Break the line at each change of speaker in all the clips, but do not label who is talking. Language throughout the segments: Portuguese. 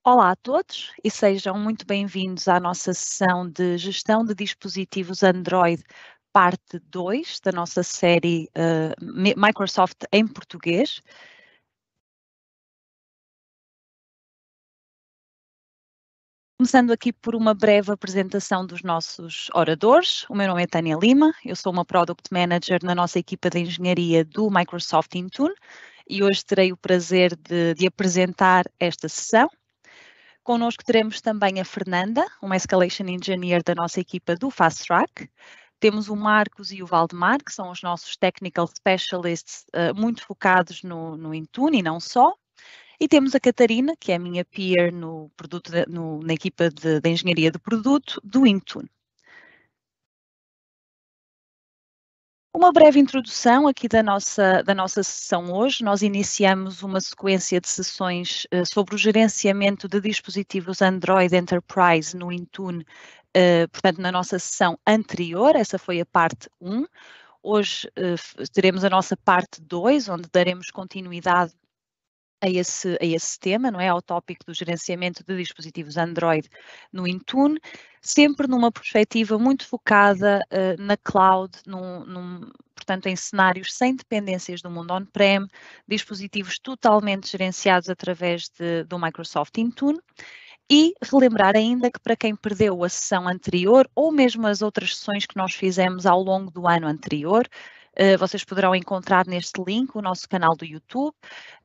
Olá a todos e sejam muito bem-vindos à nossa sessão de gestão de dispositivos Android, parte 2 da nossa série Microsoft em português. Começando aqui por uma breve apresentação dos nossos oradores. O meu nome é Tânia Lima, eu sou uma Product Manager na nossa equipa de engenharia do Microsoft Intune e hoje terei o prazer de apresentar esta sessão. Connosco teremos também a Fernanda, uma Escalation Engineer da nossa equipa do Fast Track. Temos o Marcos e o Valdemar, que são os nossos Technical Specialists muito focados no Intune e não só. E temos a Catarina, que é a minha peer na equipa de engenharia de produto do Intune. Uma breve introdução aqui da nossa sessão hoje. Nós iniciamos uma sequência de sessões sobre o gerenciamento de dispositivos Android Enterprise no Intune, portanto, na nossa sessão anterior, essa foi a parte 1. Hoje teremos a nossa parte 2, onde daremos continuidade a esse tema, não é? Ao tópico do gerenciamento de dispositivos Android no Intune, sempre numa perspectiva muito focada na cloud, portanto, em cenários sem dependências do mundo on-prem, dispositivos totalmente gerenciados através do Microsoft Intune. E relembrar ainda que para quem perdeu a sessão anterior, ou mesmo as outras sessões que nós fizemos ao longo do ano anterior, vocês poderão encontrar neste link o nosso canal do YouTube.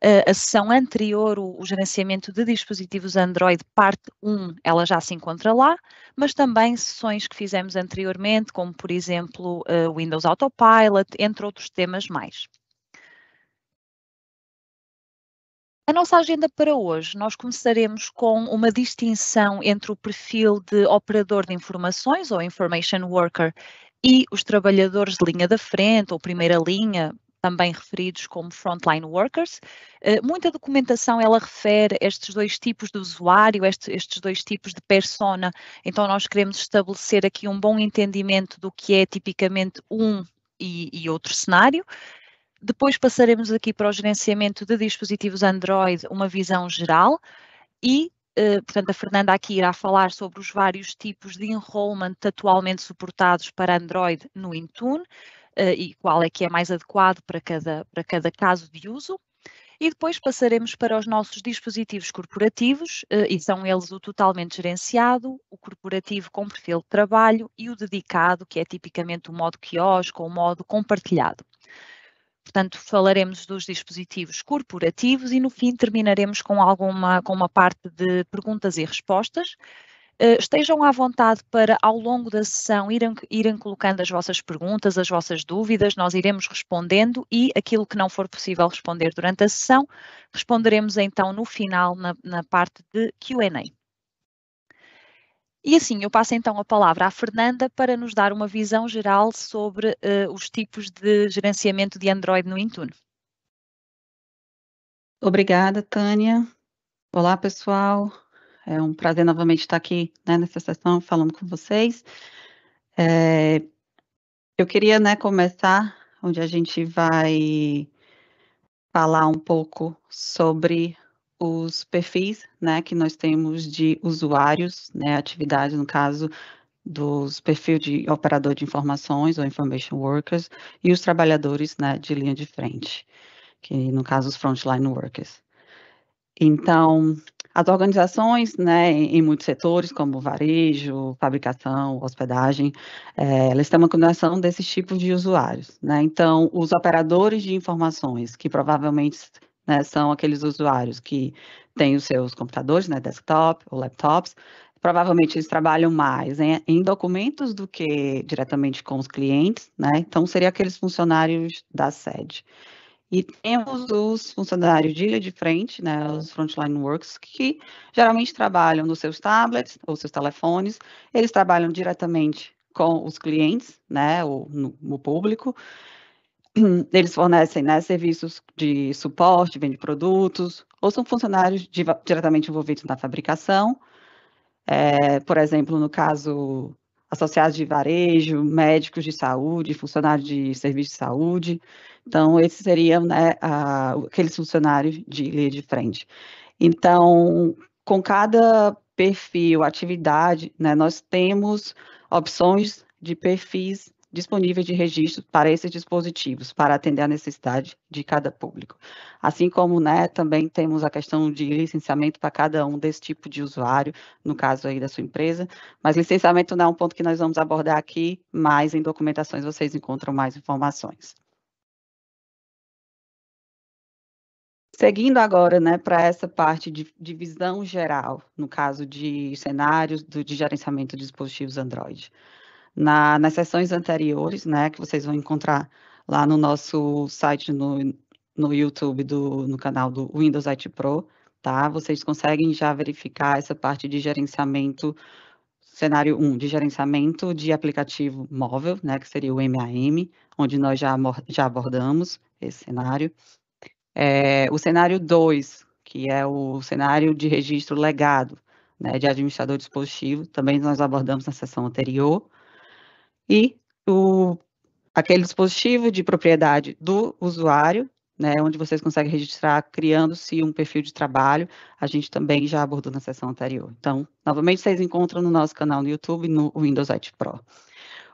A sessão anterior, o gerenciamento de dispositivos Android, parte 1, ela já se encontra lá, mas também sessões que fizemos anteriormente, como por exemplo o Windows Autopilot, entre outros temas mais. A nossa agenda para hoje, nós começaremos com uma distinção entre o perfil de operador de informações, ou Information Worker, e os trabalhadores de linha da frente, ou primeira linha, também referidos como Frontline Workers. Muita documentação, ela refere estes dois tipos de usuário, estes dois tipos de persona, então nós queremos estabelecer aqui um bom entendimento do que é tipicamente um e outro cenário. Depois passaremos aqui para o gerenciamento de dispositivos Android, uma visão geral e, portanto, a Fernanda aqui irá falar sobre os vários tipos de enrollment atualmente suportados para Android no Intune e qual é que é mais adequado para cada caso de uso. E depois passaremos para os nossos dispositivos corporativos, e são eles o totalmente gerenciado, o corporativo com perfil de trabalho e o dedicado, que é tipicamente o modo quiosque ou o modo compartilhado. Portanto, falaremos dos dispositivos corporativos e no fim terminaremos com uma parte de perguntas e respostas. Estejam à vontade para, ao longo da sessão, irem colocando as vossas perguntas, as vossas dúvidas, nós iremos respondendo e aquilo que não for possível responder durante a sessão, responderemos então no final, na parte de Q&A. E assim, eu passo então a palavra à Fernanda para nos dar uma visão geral sobre os tipos de gerenciamento de Android no Intune.
Obrigada, Tânia. Olá, pessoal. É um prazer novamente estar aqui, né, nessa sessão falando com vocês. Eu queria, começar onde a gente vai falar um pouco sobre os perfis, que nós temos de usuários, atividades, no caso, dos perfis de operador de informações ou information workers e os trabalhadores, de linha de frente, que no caso os frontline workers. Então, as organizações, em muitos setores, como varejo, fabricação, hospedagem, elas têm uma combinação desses tipos de usuários, Então, os operadores de informações, que provavelmente, são aqueles usuários que têm os seus computadores, desktop ou laptops, provavelmente eles trabalham mais em documentos do que diretamente com os clientes, Então, seriam aqueles funcionários da sede. E temos os funcionários de linha de frente, os frontline workers, que geralmente trabalham nos seus tablets ou seus telefones, eles trabalham diretamente com os clientes, ou no público, eles fornecem, serviços de suporte, vendem produtos, ou são funcionários diretamente envolvidos na fabricação, por exemplo, no caso, associados de varejo, médicos de saúde, funcionários de serviço de saúde. Então, esses seriam aqueles funcionários de linha de frente. Então, com cada perfil, atividade, né, nós temos opções de perfis disponíveis de registro para esses dispositivos, para atender a necessidade de cada público. Assim como, né, também temos a questão de licenciamento para cada um desse tipo de usuário, no caso aí da sua empresa, mas licenciamento não é um ponto que nós vamos abordar aqui, mas em documentações vocês encontram mais informações. Seguindo agora, né, para essa parte de visão geral, no caso de cenários de gerenciamento de dispositivos Android. Nas sessões anteriores, né, que vocês vão encontrar lá no nosso site, no YouTube, no canal do Windows IT Pro, tá? Vocês conseguem já verificar essa parte de gerenciamento, cenário 1, de gerenciamento de aplicativo móvel, né, que seria o MAM, onde nós já abordamos esse cenário. O cenário 2, que é o cenário de registro legado, né, de administrador dispositivo, também nós abordamos na sessão anterior. E aquele dispositivo de propriedade do usuário, né, onde vocês conseguem registrar criando-se um perfil de trabalho, a gente também já abordou na sessão anterior. Então, novamente, vocês encontram no nosso canal no YouTube, no Windows IT Pro.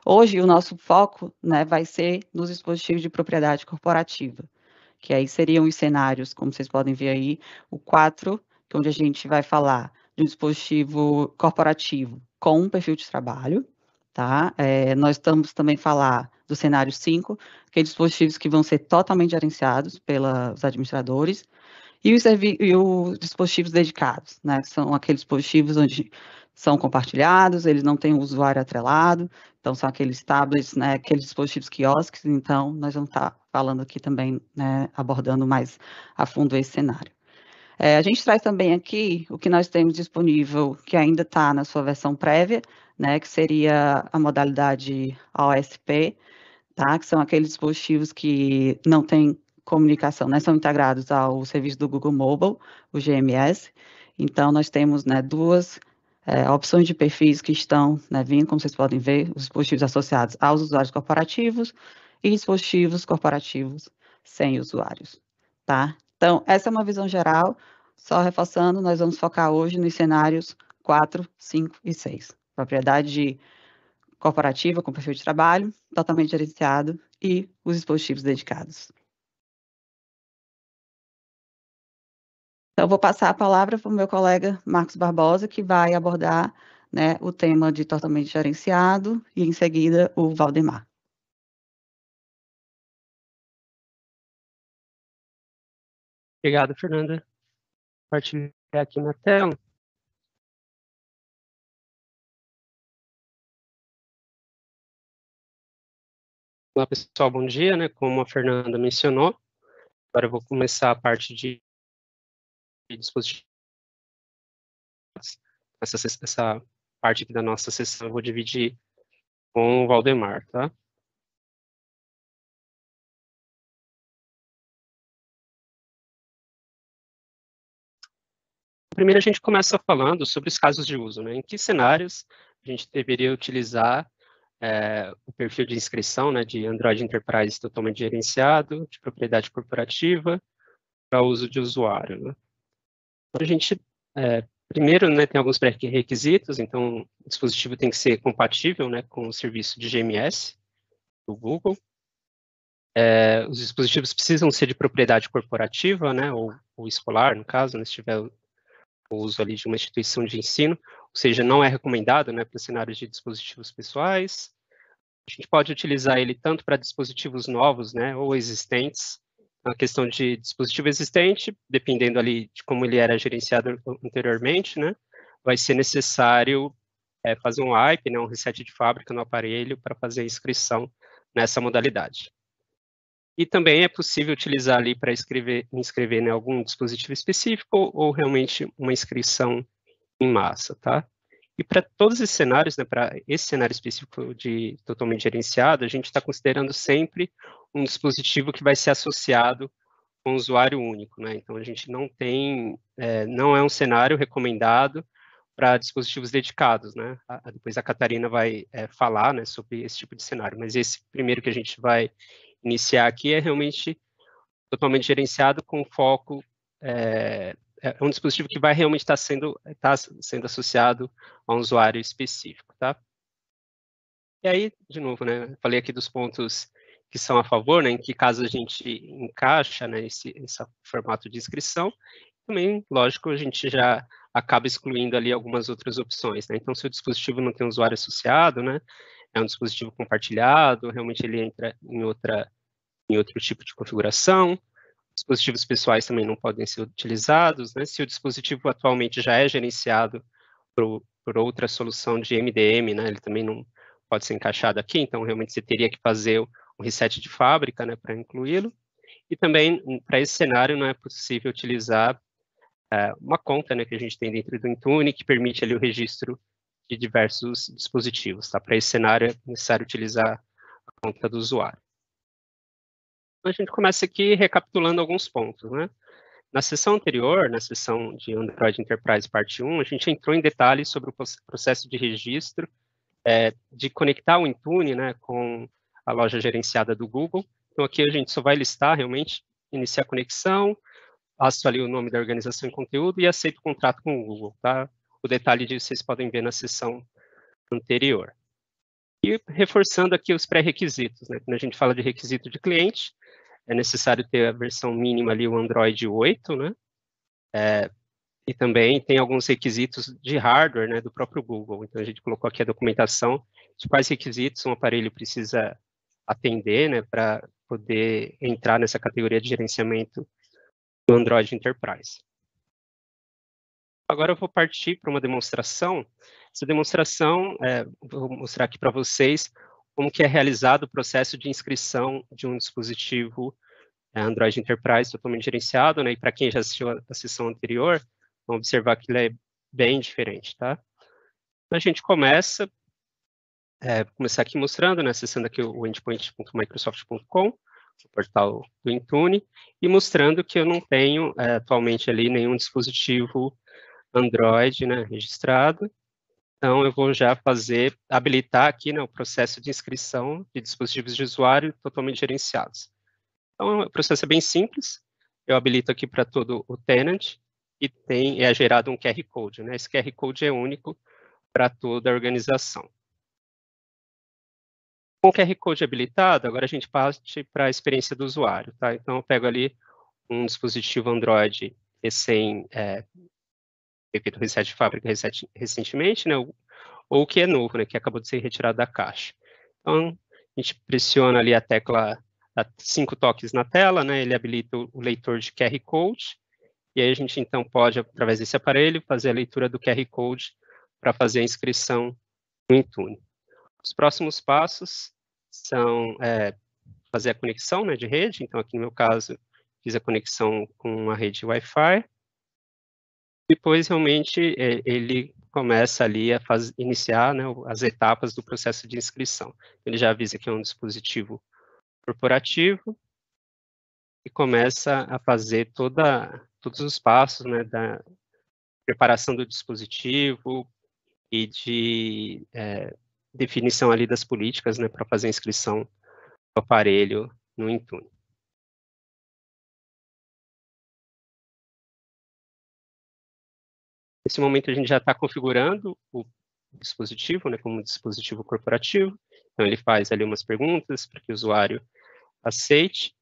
Hoje, o nosso foco, né, vai ser nos dispositivos de propriedade corporativa, que aí seriam os cenários, como vocês podem ver aí, o 4, onde a gente vai falar de um dispositivo corporativo com um perfil de trabalho, tá? Nós estamos também falar do cenário 5, que é dispositivos que vão ser totalmente gerenciados pelos administradores, e os dispositivos dedicados, né? São aqueles dispositivos onde são compartilhados, eles não têm o usuário atrelado, então são aqueles tablets, né? Aqueles dispositivos quiosques, então nós vamos estar falando aqui também, né? Abordando mais a fundo esse cenário. A gente traz também aqui o que nós temos disponível, que ainda está na sua versão prévia, né? Que seria a modalidade OSP, tá? Que são aqueles dispositivos que não têm comunicação, né? São integrados ao serviço do Google Mobile, o GMS. Então, nós temos, né, duas opções de perfis que estão, né, vindo, como vocês podem ver, os dispositivos associados aos usuários corporativos e dispositivos corporativos sem usuários, tá? Então, essa é uma visão geral. Só reforçando, nós vamos focar hoje nos cenários 4, 5 e 6. Propriedade corporativa com perfil de trabalho, totalmente gerenciado, e os dispositivos dedicados. Então, eu vou passar a palavra para o meu colega Marcos Barbosa, que vai abordar, né, o tema de totalmente gerenciado, e em seguida o Valdemar.
Obrigado, Fernanda. Compartilhar aqui na tela. Olá, pessoal, bom dia, né? Como a Fernanda mencionou, agora eu vou começar a parte de dispositivos. Essa parte aqui da nossa sessão eu vou dividir com o Valdemar, tá? Primeiro a gente começa falando sobre os casos de uso, né? Em que cenários a gente deveria utilizar o perfil de inscrição, né, de Android Enterprise totalmente gerenciado, de propriedade corporativa, para uso de usuário, né? Então, a gente, primeiro, né, tem alguns pré-requisitos, então o dispositivo tem que ser compatível, né, com o serviço de GMS do Google. Os dispositivos precisam ser de propriedade corporativa, né, ou escolar, no caso, né, se tiver o uso ali de uma instituição de ensino, ou seja, não é recomendado, né, para cenários de dispositivos pessoais. A gente pode utilizar ele tanto para dispositivos novos, né, ou existentes. A questão de dispositivo existente, dependendo ali de como ele era gerenciado anteriormente, né, vai ser necessário fazer um wipe, né, um reset de fábrica no aparelho para fazer a inscrição nessa modalidade. E também é possível utilizar ali para inscrever em algum dispositivo específico ou realmente uma inscrição em massa, tá? E para todos esses cenários, né, para esse cenário específico de totalmente gerenciado, a gente está considerando sempre um dispositivo que vai ser associado com um usuário único, né? Então a gente não tem, não é um cenário recomendado para dispositivos dedicados, né? Depois a Catarina vai falar, né, sobre esse tipo de cenário, mas esse primeiro que a gente vai iniciar aqui é realmente totalmente gerenciado com foco um dispositivo que vai realmente estar sendo associado a um usuário específico, tá? E aí, de novo, né, falei aqui dos pontos que são a favor, né, em que caso a gente encaixa, né, esse formato de inscrição. Também, lógico, a gente já acaba excluindo ali algumas outras opções, né? Então, se o dispositivo não tem usuário associado, né, é um dispositivo compartilhado, realmente ele entra em outro tipo de configuração. Dispositivos pessoais também não podem ser utilizados, né? Se o dispositivo atualmente já é gerenciado por outra solução de MDM, né, ele também não pode ser encaixado aqui, então realmente você teria que fazer um reset de fábrica, né, para incluí-lo. E também, para esse cenário, não é possível utilizar uma conta, né, que a gente tem dentro do Intune, que permite ali o registro de diversos dispositivos, tá? Para esse cenário é necessário utilizar a conta do usuário. Então, a gente começa aqui recapitulando alguns pontos, né? Na sessão anterior, na sessão de Android Enterprise parte 1, a gente entrou em detalhes sobre o processo de registro, de conectar o Intune, né, com a loja gerenciada do Google. Então, aqui a gente só vai listar realmente, iniciar a conexão, passo ali o nome da organização e conteúdo e aceito o contrato com o Google, tá? O detalhe disso vocês podem ver na sessão anterior. E reforçando aqui os pré-requisitos, né? Quando a gente fala de requisito de cliente, é necessário ter a versão mínima ali, o Android 8, né? E também tem alguns requisitos de hardware, né, do próprio Google. Então, a gente colocou aqui a documentação de quais requisitos um aparelho precisa atender, né, para poder entrar nessa categoria de gerenciamento do Android Enterprise. Agora eu vou partir para uma demonstração. Essa demonstração, vou mostrar aqui para vocês como que é realizado o processo de inscrição de um dispositivo Android Enterprise totalmente gerenciado, né? E para quem já assistiu a sessão anterior, vão observar que ele é bem diferente, tá? Então, a gente começar aqui mostrando, né? Acessando aqui o endpoint.microsoft.com, o portal do Intune, e mostrando que eu não tenho atualmente ali nenhum dispositivo Android, né, registrado. Então, eu vou já habilitar aqui, né, o processo de inscrição de dispositivos de usuário totalmente gerenciados. Então, o processo é bem simples. Eu habilito aqui para todo o tenant e é gerado um QR Code, né? Esse QR Code é único para toda a organização. Com o QR Code habilitado, agora a gente parte para a experiência do usuário, tá? Então, eu pego ali um dispositivo Android feito reset de fábrica recentemente, né? Ou que é novo, né? Que acabou de ser retirado da caixa. Então, a gente pressiona ali a tecla, dá 5 toques na tela, né? Ele habilita o leitor de QR Code. E aí a gente, então, pode, através desse aparelho, fazer a leitura do QR Code para fazer a inscrição no Intune. Os próximos passos são fazer a conexão, né, de rede. Então, aqui no meu caso, fiz a conexão com a rede Wi-Fi. Depois, realmente, ele começa ali a iniciar, né, as etapas do processo de inscrição. Ele já avisa que é um dispositivo corporativo e começa a fazer todos os passos, né, da preparação do dispositivo e de definição ali das políticas, né, para fazer a inscrição do aparelho no Intune. Nesse momento, a gente já está configurando o dispositivo, né, como dispositivo corporativo. Então, ele faz ali umas perguntas para que o usuário aceite.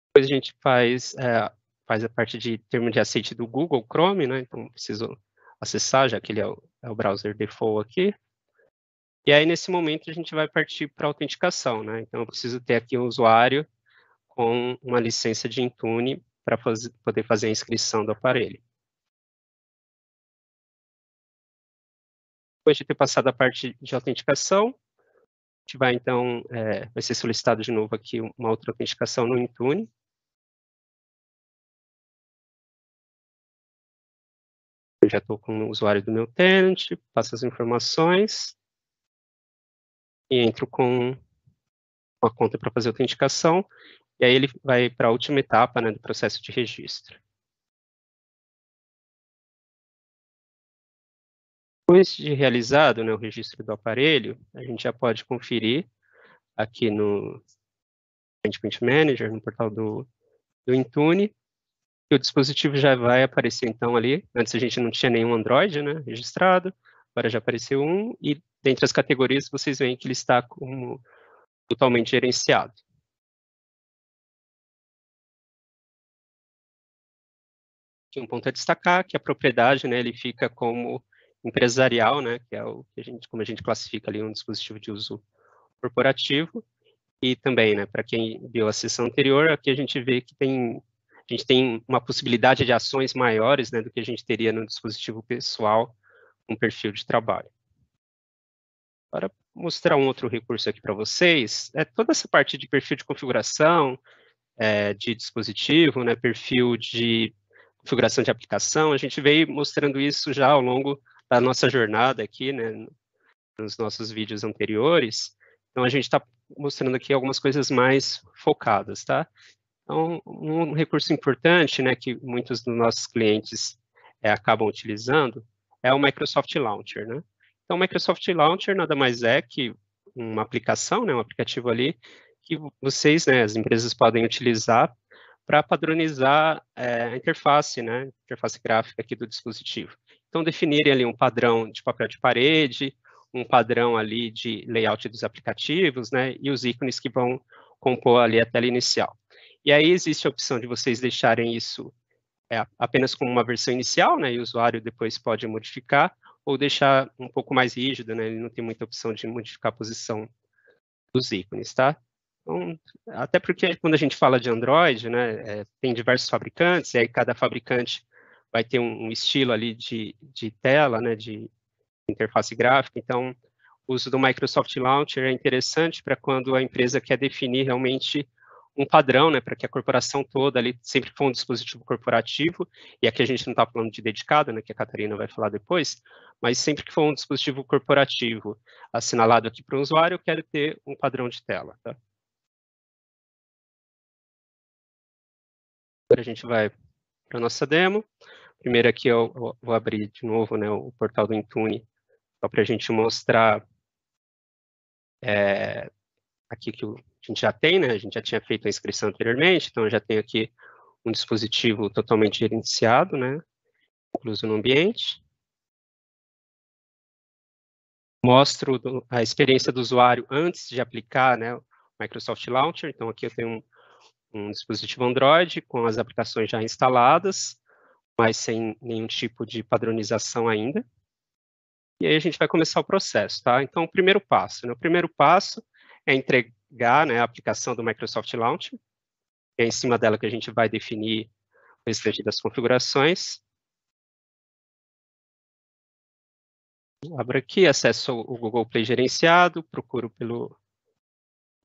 Depois a gente faz a parte de termo de aceite do Google Chrome, né, então preciso acessar, já que ele é o browser default aqui. E aí, nesse momento, a gente vai partir para a autenticação, né, então eu preciso ter aqui um usuário com uma licença de Intune para poder fazer a inscrição do aparelho. Depois de ter passado a parte de autenticação, a gente vai, então, vai ser solicitado de novo aqui uma outra autenticação no Intune. Eu já estou com o usuário do meu tenant, passo as informações e entro com a conta para fazer a autenticação, e aí ele vai para a última etapa, né, do processo de registro. Depois de realizado, né, o registro do aparelho, a gente já pode conferir aqui no Endpoint Manager, no portal do Intune, E o dispositivo já vai aparecer, então, ali. Antes a gente não tinha nenhum Android, né, registrado, agora já apareceu um, e dentre as categorias vocês veem que ele está como totalmente gerenciado. Aqui um ponto a destacar, que a propriedade, né, ele fica como empresarial, né, que é o que como a gente classifica ali um dispositivo de uso corporativo, e também, né, para quem viu a sessão anterior, aqui a gente vê que a gente tem uma possibilidade de ações maiores, né, do que a gente teria no dispositivo pessoal, um perfil de trabalho. Para mostrar um outro recurso aqui para vocês, é toda essa parte de perfil de configuração, de dispositivo, né, perfil de configuração de aplicação, a gente veio mostrando isso já ao longo da nossa jornada aqui, né, nos nossos vídeos anteriores. Então, a gente está mostrando aqui algumas coisas mais focadas, tá? Então, um recurso importante, né, que muitos dos nossos clientes acabam utilizando é o Microsoft Launcher, né? Então, o Microsoft Launcher nada mais é que uma aplicação, né, um aplicativo ali, que vocês, né, as empresas podem utilizar para padronizar a interface, né, interface gráfica aqui do dispositivo. Então, definirem ali um padrão de papel de parede, um padrão ali de layout dos aplicativos, né, e os ícones que vão compor ali a tela inicial. E aí existe a opção de vocês deixarem isso apenas como uma versão inicial, né, e o usuário depois pode modificar, ou deixar um pouco mais rígido, né, ele não tem muita opção de modificar a posição dos ícones, tá? Então, até porque quando a gente fala de Android, né, tem diversos fabricantes, e aí cada fabricante vai ter um estilo ali de tela, né, de interface gráfica, então o uso do Microsoft Launcher é interessante para quando a empresa quer definir realmente um padrão, né, para que a corporação toda ali, sempre for um dispositivo corporativo, e aqui a gente não está falando de dedicado, né, que a Catarina vai falar depois, mas sempre que for um dispositivo corporativo assinalado aqui para o usuário, eu quero ter um padrão de tela, tá? Agora a gente vai para a nossa demo. Primeiro aqui eu vou abrir de novo, né, o portal do Intune, só para a gente mostrar aqui que a gente já tem, né, a gente já tinha feito a inscrição anteriormente, então eu já tenho aqui um dispositivo totalmente gerenciado, né, incluso no ambiente. Mostro a experiência do usuário antes de aplicar, né, o Microsoft Launcher. Então, aqui eu tenho um dispositivo Android com as aplicações já instaladas, mas sem nenhum tipo de padronização ainda. E aí a gente vai começar o processo, tá? Então, o primeiro passo, né? O primeiro passo é entregar, né, a aplicação do Microsoft Launcher. É em cima dela que a gente vai definir o restante das configurações. Abro aqui, acesso o Google Play gerenciado, procuro pelo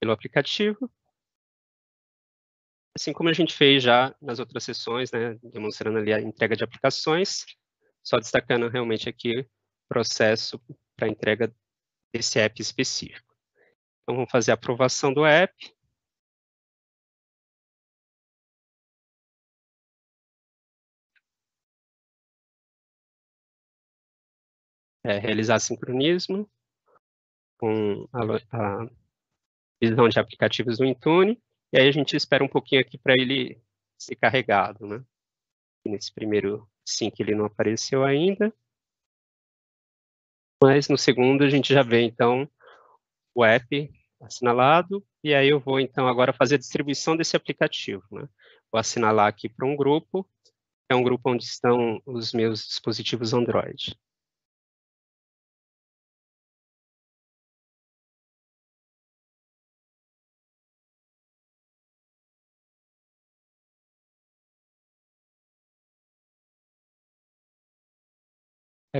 aplicativo. Assim como a gente fez já nas outras sessões, né, demonstrando ali a entrega de aplicações, só destacando realmente aqui o processo para a entrega desse app específico. Então, vamos fazer a aprovação do app. Realizar sincronismo com a visão de aplicativos do Intune, e aí a gente espera um pouquinho aqui para ele ser carregado, né? E nesse primeiro sync ele não apareceu ainda, mas no segundo a gente já vê, então, o app assinalado, e aí eu vou, então, agora fazer a distribuição desse aplicativo, né? Vou assinalar aqui para um grupo, é um grupo onde estão os meus dispositivos Android.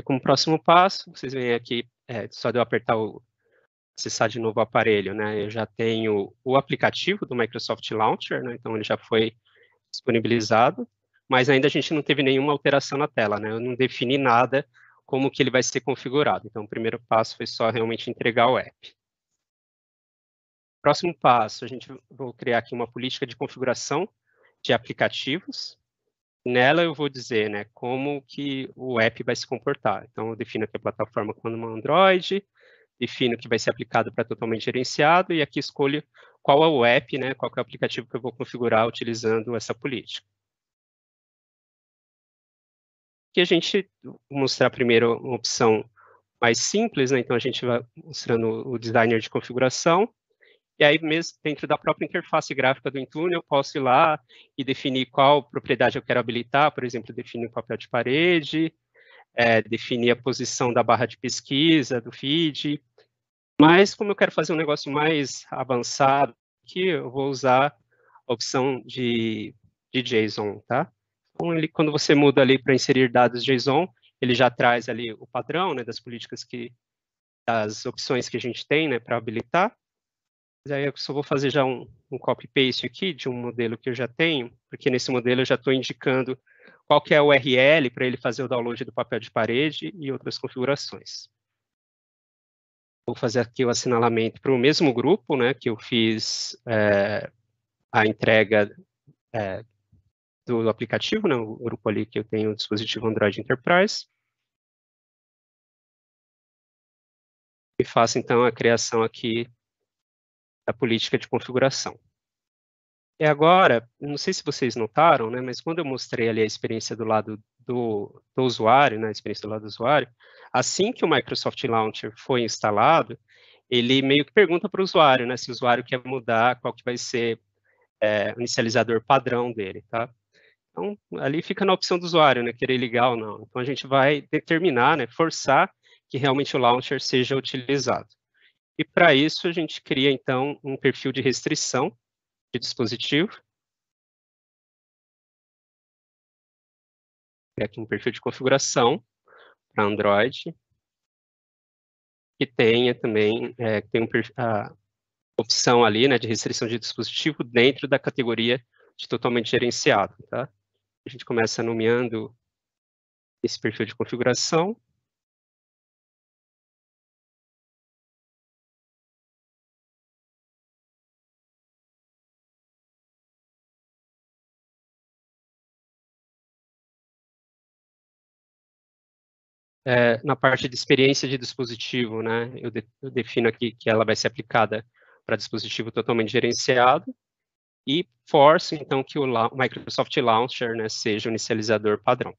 Como próximo passo, vocês veem aqui, só de eu apertar acessar de novo o aparelho, né? Eu já tenho o aplicativo do Microsoft Launcher, né? Então ele já foi disponibilizado, mas ainda a gente não teve nenhuma alteração na tela, né? Eu não defini nada como que ele vai ser configurado. Então o primeiro passo foi só realmente entregar o app. Próximo passo, vou criar aqui uma política de configuração de aplicativos. Nela eu vou dizer, né, como que o app vai se comportar. Então eu defino aqui a plataforma como uma Android, defino que vai ser aplicado para totalmente gerenciado, e aqui escolho qual é o app, né, qual é o aplicativo que eu vou configurar utilizando essa política. que a gente mostrar primeiro uma opção mais simples, né? Então a gente vai mostrando o designer de configuração, e aí mesmo dentro da própria interface gráfica do Intune eu posso ir lá e definir qual propriedade eu quero habilitar, por exemplo, definir o papel de parede, definir a posição da barra de pesquisa, do feed, mas como eu quero fazer um negócio mais avançado aqui, eu vou usar a opção de JSON, tá? Então, quando você muda ali para inserir dados JSON, ele já traz ali o padrão, né, das políticas das opções que a gente tem, né, para habilitar. Mas aí eu só vou fazer já um copy-paste aqui de um modelo que eu já tenho, porque nesse modelo eu já estou indicando qual que é a URL para ele fazer o download do papel de parede e outras configurações. Vou fazer aqui o assinalamento para o mesmo grupo, né, que eu fiz a entrega do aplicativo, né, o grupo ali que eu tenho o dispositivo Android Enterprise. E faço, então, a criação aqui da política de configuração. E agora, não sei se vocês notaram, né, mas quando eu mostrei ali a experiência do lado do usuário, né, a experiência do lado do usuário, assim que o Microsoft Launcher foi instalado, ele meio que pergunta para o usuário, né, se o usuário quer mudar qual que vai ser o inicializador padrão dele, tá? Então, ali fica na opção do usuário, né, querer ligar ou não. Então, a gente vai determinar, né, forçar que realmente o launcher seja utilizado. E para isso, a gente cria, então, um perfil de restrição de dispositivo. Aqui um perfil de configuração para Android, que tenha também tem a opção ali, né, de restrição de dispositivo dentro da categoria de totalmente gerenciado, tá? A gente começa nomeando esse perfil de configuração. Na parte de experiência de dispositivo, né, eu defino aqui que ela vai ser aplicada para dispositivo totalmente gerenciado e forço, então, que o Microsoft Launcher, né, seja o inicializador padrão.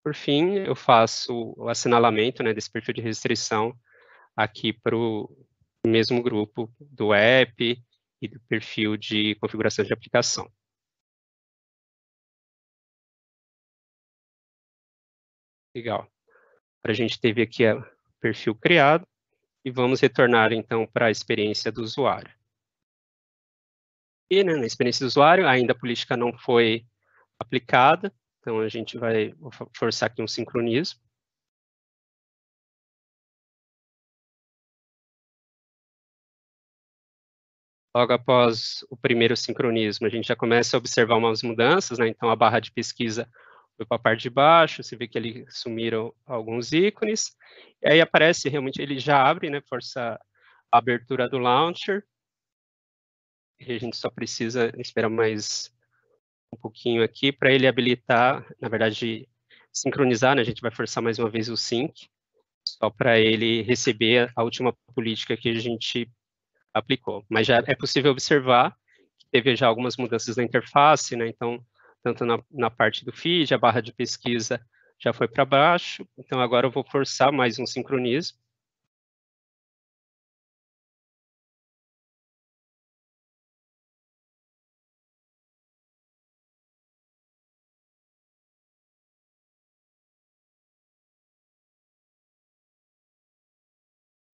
Por fim, eu faço o assinalamento, né, desse perfil de restrição aqui para o mesmo grupo do app e do perfil de configuração de aplicação. Legal. A gente teve aqui o perfil criado e vamos retornar, então, para a experiência do usuário. E, né, na experiência do usuário, ainda a política não foi aplicada, então a gente vai forçar aqui um sincronismo. Logo após o primeiro sincronismo, a gente já começa a observar umas mudanças, né? Então a barra de pesquisa foi para a parte de baixo, você vê que ali sumiram alguns ícones, e aí aparece realmente, ele já abre, né? Força a abertura do launcher, e a gente só precisa esperar mais um pouquinho aqui para ele habilitar, na verdade, sincronizar, né? A gente vai forçar mais uma vez o sync, só para ele receber a última política que a gente aplicou. Mas já é possível observar que teve já algumas mudanças na interface, né? Então, tanto na parte do feed, a barra de pesquisa já foi para baixo. Então, agora eu vou forçar mais um sincronismo.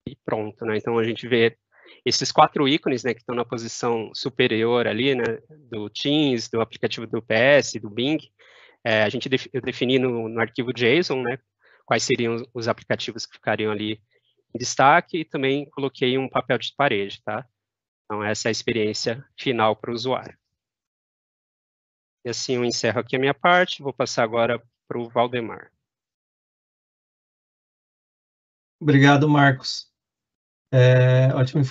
E pronto, né? Então, a gente vê esses 4 ícones, né, que estão na posição superior ali, né, do Teams, do aplicativo do PS, do Bing, eu defini no arquivo JSON, né, quais seriam os aplicativos que ficariam ali em destaque, e também coloquei um papel de parede, tá? Então, essa é a experiência final para o usuário. E assim eu encerro aqui a minha parte, vou passar agora para o Valdemar.
Obrigado, Marcos. Ótima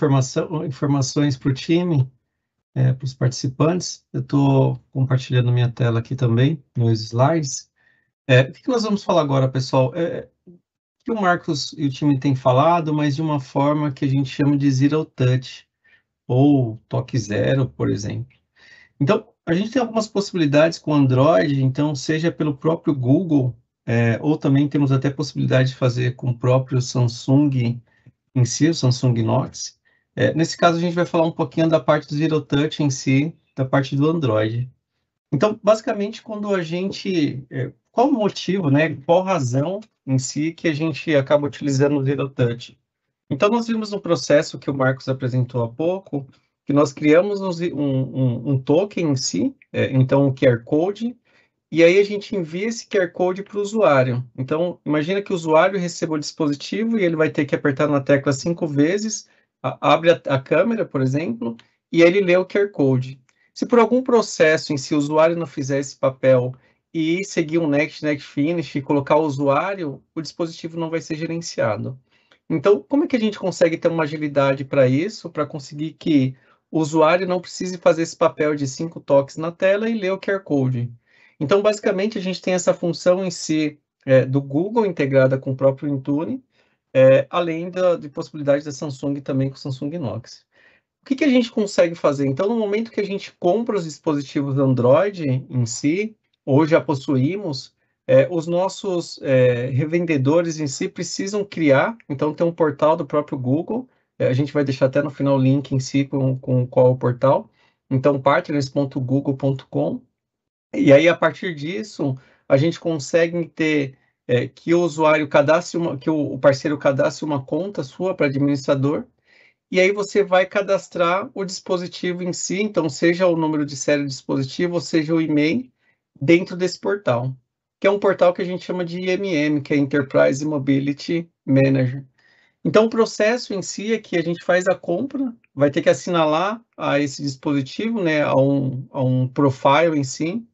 informações para o time, para os participantes. Eu estou compartilhando minha tela aqui também, meus slides. O que nós vamos falar agora, pessoal? Que o Marcos e o time têm falado, mas de uma forma que a gente chama de Zero Touch, ou toque zero, por exemplo. Então, A gente tem algumas possibilidades com Android, então, seja pelo próprio Google, ou também temos até possibilidade de fazer com o próprio Samsung em si, o Samsung Knox. Nesse caso, a gente vai falar um pouquinho da parte do Zero Touch em si, da parte do Android. Então, basicamente, quando a gente... qual o motivo, né? Qual razão em si que a gente acaba utilizando o Zero Touch? Então, nós vimos um processo que o Marcos apresentou há pouco, que nós criamos um token em si, então um QR Code, e aí a gente envia esse QR Code para o usuário. Então, imagina que o usuário receba o dispositivo e ele vai ter que apertar na tecla 5 vezes, abre a câmera, por exemplo, e ele lê o QR Code. Se por algum processo em si o usuário não fizer esse papel e seguir um next finish e colocar o usuário, o dispositivo não vai ser gerenciado. Então, como é que a gente consegue ter uma agilidade para isso, para conseguir que o usuário não precise fazer esse papel de 5 toques na tela e ler o QR Code? Então, basicamente, a gente tem essa função em si do Google integrada com o próprio Intune, além de possibilidades da Samsung também com o Samsung Knox. O que a gente consegue fazer? Então, no momento que a gente compra os dispositivos Android em si, ou já possuímos, os nossos revendedores em si precisam criar, então tem um portal do próprio Google, a gente vai deixar até no final o link em si com qual é o portal, então partners.google.com, e aí a partir disso a gente consegue ter que o usuário cadastre que o parceiro cadastre uma conta sua para administrador, e aí você vai cadastrar o dispositivo em si, então seja o número de série do dispositivo, ou seja o e-mail, dentro desse portal, que é um portal que a gente chama de IMM, que é Enterprise Mobility Manager. Então o processo em si é que a gente faz a compra, vai ter que assinalar a esse dispositivo, né, a um profile em si,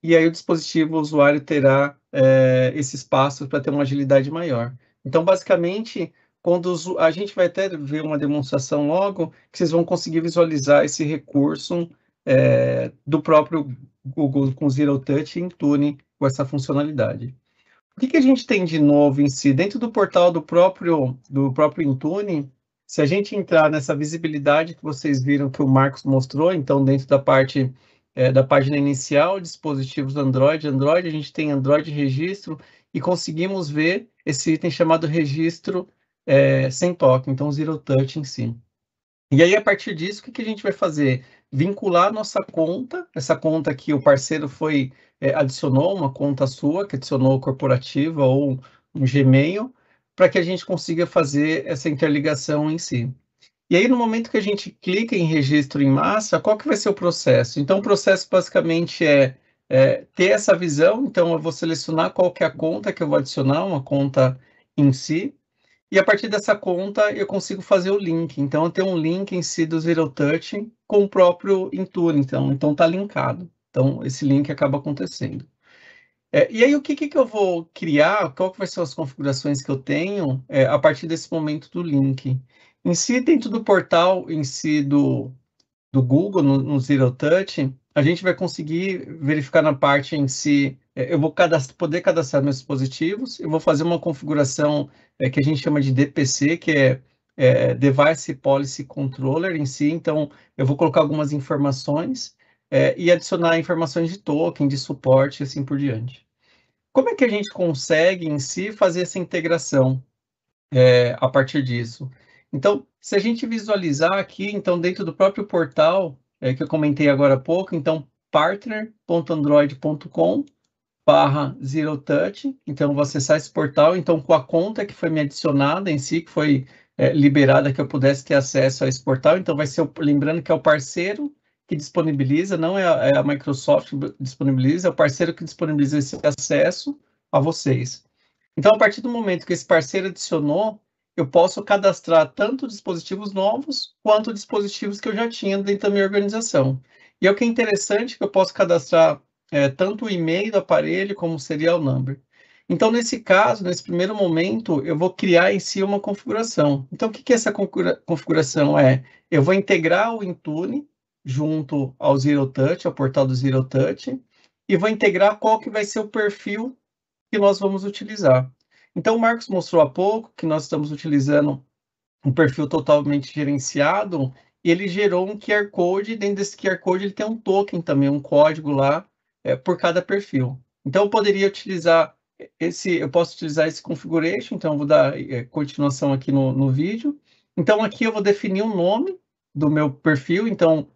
e aí o dispositivo, o usuário terá esses passos para ter uma agilidade maior. Então, basicamente, quando a gente vai até ver uma demonstração logo, que vocês vão conseguir visualizar esse recurso do próprio Google com Zero Touch e Intune com essa funcionalidade. O que a gente tem de novo em si? Dentro do portal do próprio Intune, se a gente entrar nessa visibilidade que vocês viram que o Marcos mostrou, então dentro da parte da página inicial, dispositivos Android, a gente tem Android registro e conseguimos ver esse item chamado registro sem toque, então Zero Touch em si. E aí, a partir disso, o que a gente vai fazer? Vincular nossa conta, essa conta que o parceiro adicionou, uma conta sua, que adicionou corporativa ou um Gmail, para que a gente consiga fazer essa interligação em si. E aí, no momento que a gente clica em registro em massa, qual que vai ser o processo? Então, o processo basicamente é ter essa visão. Então, eu vou selecionar qual que é a conta que eu vou adicionar, uma conta em si, e a partir dessa conta eu consigo fazer o link. Então, eu tenho um link em si do Zero Touch com o próprio Intune. Então está linkado. Então, esse link acaba acontecendo. E aí, o que eu vou criar? Qual que vai ser as configurações que eu tenho a partir desse momento do link? Em si, dentro do portal em si do Google, no Zero Touch, a gente vai conseguir verificar na parte em si, eu vou poder cadastrar meus dispositivos, eu vou fazer uma configuração que a gente chama de DPC, que é Device Policy Controller em si, então eu vou colocar algumas informações e adicionar informações de token, de suporte e assim por diante. Como é que a gente consegue em si fazer essa integração a partir disso? Então, se a gente visualizar aqui, então dentro do próprio portal que eu comentei agora há pouco, então partner.android.com/Zero Touch, então vou acessar esse portal, então com a conta que foi me adicionada em si, que foi liberada, que eu pudesse ter acesso a esse portal, então vai ser, lembrando que é o parceiro que disponibiliza, não é a Microsoft que disponibiliza, é o parceiro que disponibiliza esse acesso a vocês. Então, a partir do momento que esse parceiro adicionou, eu posso cadastrar tanto dispositivos novos, quanto dispositivos que eu já tinha dentro da minha organização. E o que é interessante é que eu posso cadastrar tanto o e-mail do aparelho, como o serial number. Então, nesse caso, nesse primeiro momento, eu vou criar em si uma configuração. Então, o que essa configuração é? Eu vou integrar o Intune junto ao Zero Touch, ao portal do Zero Touch, e vou integrar qual que vai ser o perfil que nós vamos utilizar. Então, o Marcos mostrou há pouco que nós estamos utilizando um perfil totalmente gerenciado, e ele gerou um QR Code, e dentro desse QR Code ele tem um token também, um código lá, por cada perfil. Então, eu poderia utilizar eu posso utilizar esse configuration, então eu vou dar continuação aqui no vídeo. Então, aqui eu vou definir o nome do meu perfil, então,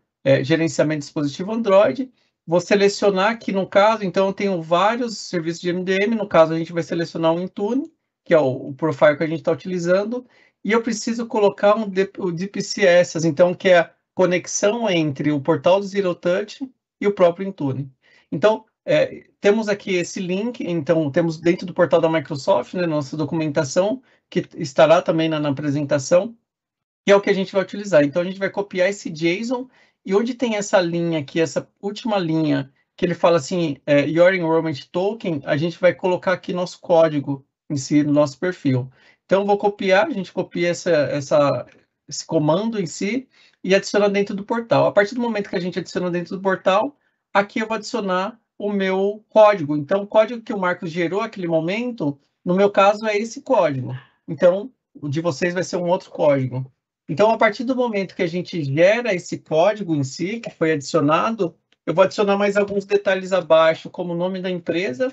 gerenciamento de dispositivo Android. Vou selecionar aqui, no caso, então eu tenho vários serviços de MDM, no caso a gente vai selecionar o Intune, que é o profile que a gente está utilizando, e eu preciso colocar o DPCS, então, que é a conexão entre o portal do Zero Touch e o próprio Intune. Então, temos aqui esse link, então temos dentro do portal da Microsoft, né, nossa documentação, que estará também na apresentação, que é o que a gente vai utilizar. Então, a gente vai copiar esse JSON, e onde tem essa linha aqui, essa última linha, que ele fala assim, Your Enrollment Token, a gente vai colocar aqui nosso código em si, no nosso perfil. Então, eu vou copiar, a gente copia esse comando em si, e adiciona dentro do portal. A partir do momento que a gente adiciona dentro do portal, aqui eu vou adicionar o meu código. Então, o código que o Marcos gerou naquele momento, no meu caso, é esse código. Então, o de vocês vai ser um outro código. Então, a partir do momento que a gente gera esse código em si, que foi adicionado, eu vou adicionar mais alguns detalhes abaixo, como o nome da empresa,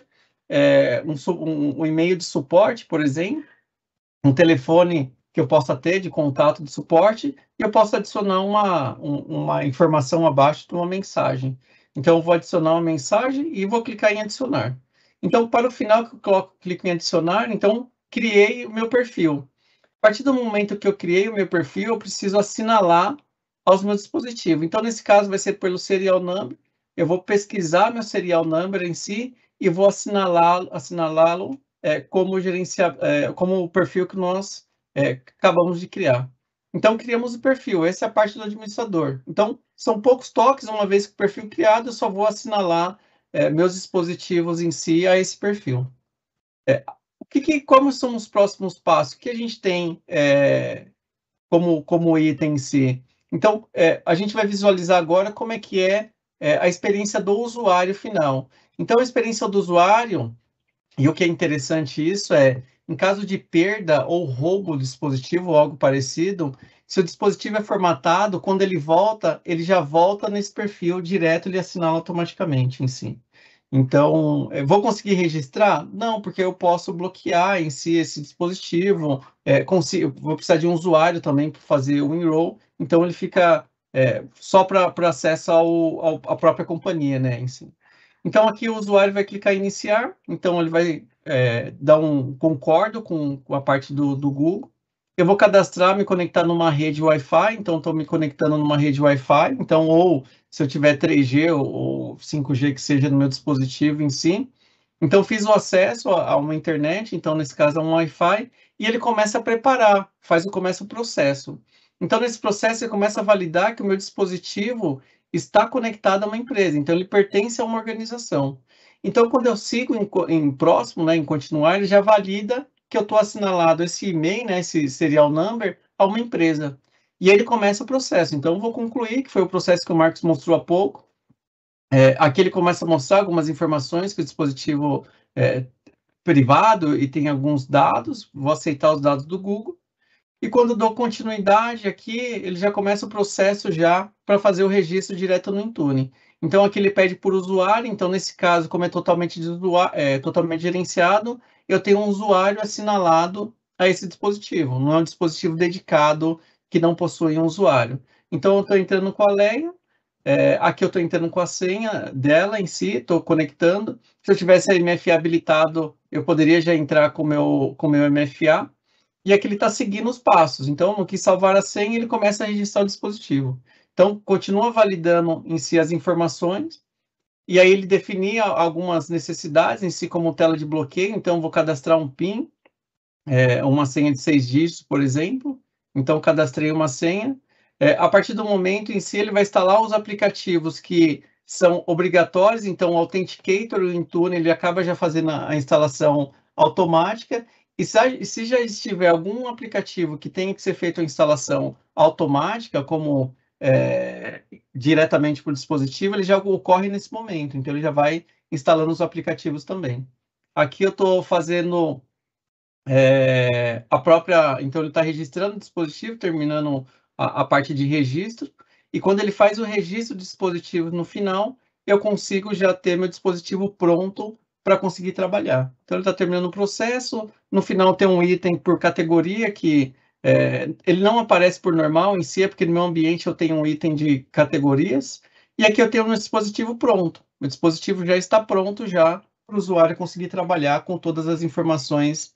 um e-mail de suporte, por exemplo, um telefone que eu possa ter de contato de suporte, e eu posso adicionar uma informação abaixo de uma mensagem. Então, eu vou adicionar uma mensagem e vou clicar em adicionar. Então, para o final que eu clico em adicionar, então, criei o meu perfil. A partir do momento que eu criei o meu perfil, eu preciso assinalar aos meus dispositivos. Então, nesse caso, vai ser pelo serial number. Eu vou pesquisar meu serial number em si e vou assinalá-lo como o perfil que nós acabamos de criar. Então, criamos o perfil. Essa é a parte do administrador. Então, são poucos toques. Uma vez que o perfil criado, eu só vou assinalar meus dispositivos em si a esse perfil. Como são os próximos passos? O que a gente tem como item em si? Então, a gente vai visualizar agora como é que a experiência do usuário final. Então, a experiência do usuário, e o que é interessante isso em caso de perda ou roubo do dispositivo ou algo parecido, se o dispositivo é formatado, quando ele volta, ele já volta nesse perfil direto, ele assinala automaticamente em si. Então, vou conseguir registrar? Não, porque eu posso bloquear em si esse dispositivo, vou precisar de um usuário também para fazer o enroll, então ele fica só para acesso à própria companhia, né, em si. Então, aqui o usuário vai clicar em iniciar, então ele vai dar um concordo com a parte do Google. Eu vou cadastrar, me conectar numa rede Wi-Fi, então estou me conectando numa rede Wi-Fi, então, ou se eu tiver 3G ou 5G que seja no meu dispositivo em si. Então, fiz o acesso a uma internet, então, nesse caso, é um Wi-Fi, e ele começa a preparar, começa o processo. Então, nesse processo, ele começa a validar que o meu dispositivo está conectado a uma empresa, então ele pertence a uma organização. Então, quando eu sigo em próximo, né, em continuar, ele já valida que eu estou assinalado esse e-mail, né, esse serial number, a uma empresa. E aí ele começa o processo. Então, eu vou concluir, que foi o processo que o Marcos mostrou há pouco. Aqui ele começa a mostrar algumas informações que o dispositivo privado e tem alguns dados. Vou aceitar os dados do Google. E quando dou continuidade aqui, ele já começa o processo já para fazer o registro direto no Intune. Então, aqui ele pede por usuário. Então, nesse caso, como é totalmente gerenciado, eu tenho um usuário assinalado a esse dispositivo. Não é um dispositivo dedicado que não possui um usuário. Então, eu estou entrando com a Leia. Aqui eu estou entrando com a senha dela em si, estou conectando. Se eu tivesse a MFA habilitado, eu poderia já entrar com o meu MFA. E aqui ele está seguindo os passos. Então, no que salvar a senha, ele começa a registrar o dispositivo. Então, continua validando em si as informações, e aí ele definia algumas necessidades em si, como tela de bloqueio. Então, vou cadastrar um PIN, uma senha de 6 dígitos, por exemplo. Então, cadastrei uma senha. A partir do momento em si, ele vai instalar os aplicativos que são obrigatórios. Então, o Authenticator, o Intune, ele acaba já fazendo a instalação automática. E se já estiver algum aplicativo que tenha que ser feito a instalação automática, como diretamente para o dispositivo, ele já ocorre nesse momento. Então, ele já vai instalando os aplicativos também. Aqui eu estou fazendo então ele está registrando o dispositivo, terminando a parte de registro, e quando ele faz o registro do dispositivo no final, eu consigo já ter meu dispositivo pronto para conseguir trabalhar. Então, ele está terminando o processo, no final tem um item por categoria que ele não aparece por normal em si, é porque no meu ambiente eu tenho um item de categorias, e aqui eu tenho um dispositivo pronto. O dispositivo já está pronto já para o usuário conseguir trabalhar com todas as informações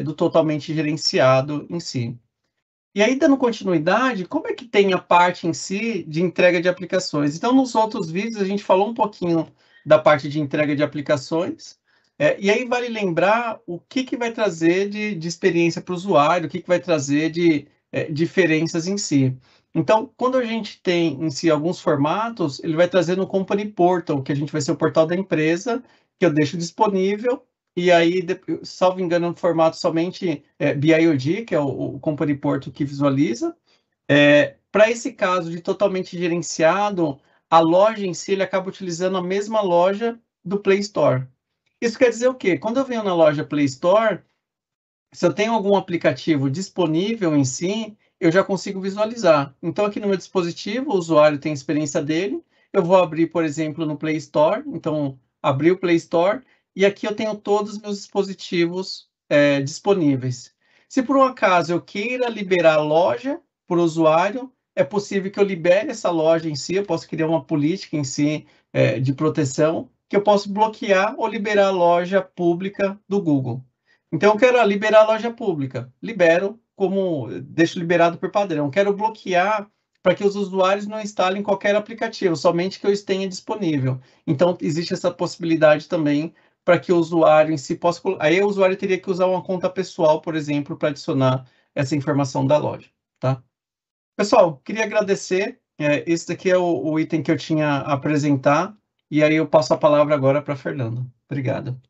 do totalmente gerenciado em si. E aí, dando continuidade, como é que tem a parte em si de entrega de aplicações? Então, nos outros vídeos, a gente falou um pouquinho da parte de entrega de aplicações, e aí vale lembrar o que vai trazer de experiência para o usuário, o que vai trazer de diferenças em si. Então, quando a gente tem em si alguns formatos, ele vai trazer no Company Portal, que a gente vai ser o portal da empresa, que eu deixo disponível, e aí, salvo engano, no formato somente BIOD, que é o Company Portal que visualiza. Para esse caso de totalmente gerenciado, a loja em si ele acaba utilizando a mesma loja do Play Store. Isso quer dizer o quê? Quando eu venho na loja Play Store, se eu tenho algum aplicativo disponível em si, eu já consigo visualizar. Então, aqui no meu dispositivo, o usuário tem a experiência dele. Eu vou abrir, por exemplo, no Play Store. Então, abri o Play Store e aqui eu tenho todos os meus dispositivos disponíveis. Se por um acaso eu queira liberar a loja para o usuário, é possível que eu libere essa loja em si. Eu posso criar uma política em si de proteção, que eu posso bloquear ou liberar a loja pública do Google. Então, eu quero liberar a loja pública. Libero, deixo liberado por padrão. Quero bloquear para que os usuários não instalem qualquer aplicativo, somente que eu tenha disponível. Então, existe essa possibilidade também para que o usuário em si possa... Aí o usuário teria que usar uma conta pessoal, por exemplo, para adicionar essa informação da loja, tá? Pessoal, queria agradecer. Esse daqui é o item que eu tinha a apresentar. E aí eu passo a palavra agora para a Fernanda. Obrigado.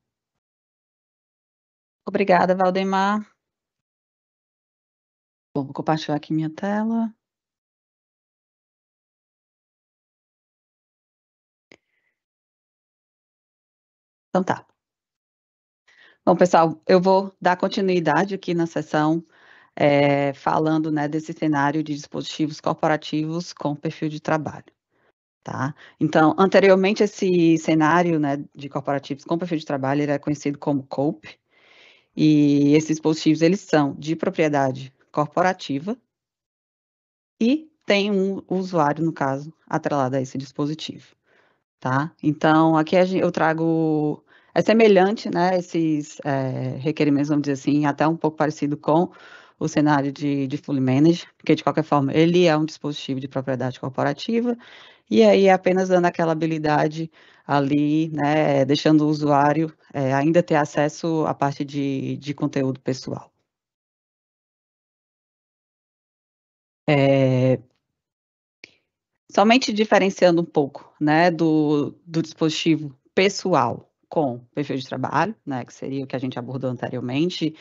Obrigada, Valdemar. Bom, vou compartilhar aqui minha tela. Então tá. Bom, pessoal, eu vou dar continuidade aqui na sessão, falando, né, desse cenário de dispositivos corporativos com perfil de trabalho, tá? Então, anteriormente, esse cenário, né, de corporativos com perfil de trabalho, ele é conhecido como COPE, e esses dispositivos, eles são de propriedade corporativa e tem um usuário, no caso, atrelado a esse dispositivo, tá? Então, aqui eu trago... É semelhante, né, esses requerimentos, vamos dizer assim, até um pouco parecido com o cenário de Fully Managed, porque, de qualquer forma, ele é um dispositivo de propriedade corporativa, e aí apenas dando aquela habilidade ali, né, deixando o usuário ainda ter acesso à parte de conteúdo pessoal. Somente diferenciando um pouco, né, do dispositivo pessoal com perfil de trabalho, né, que seria o que a gente abordou anteriormente,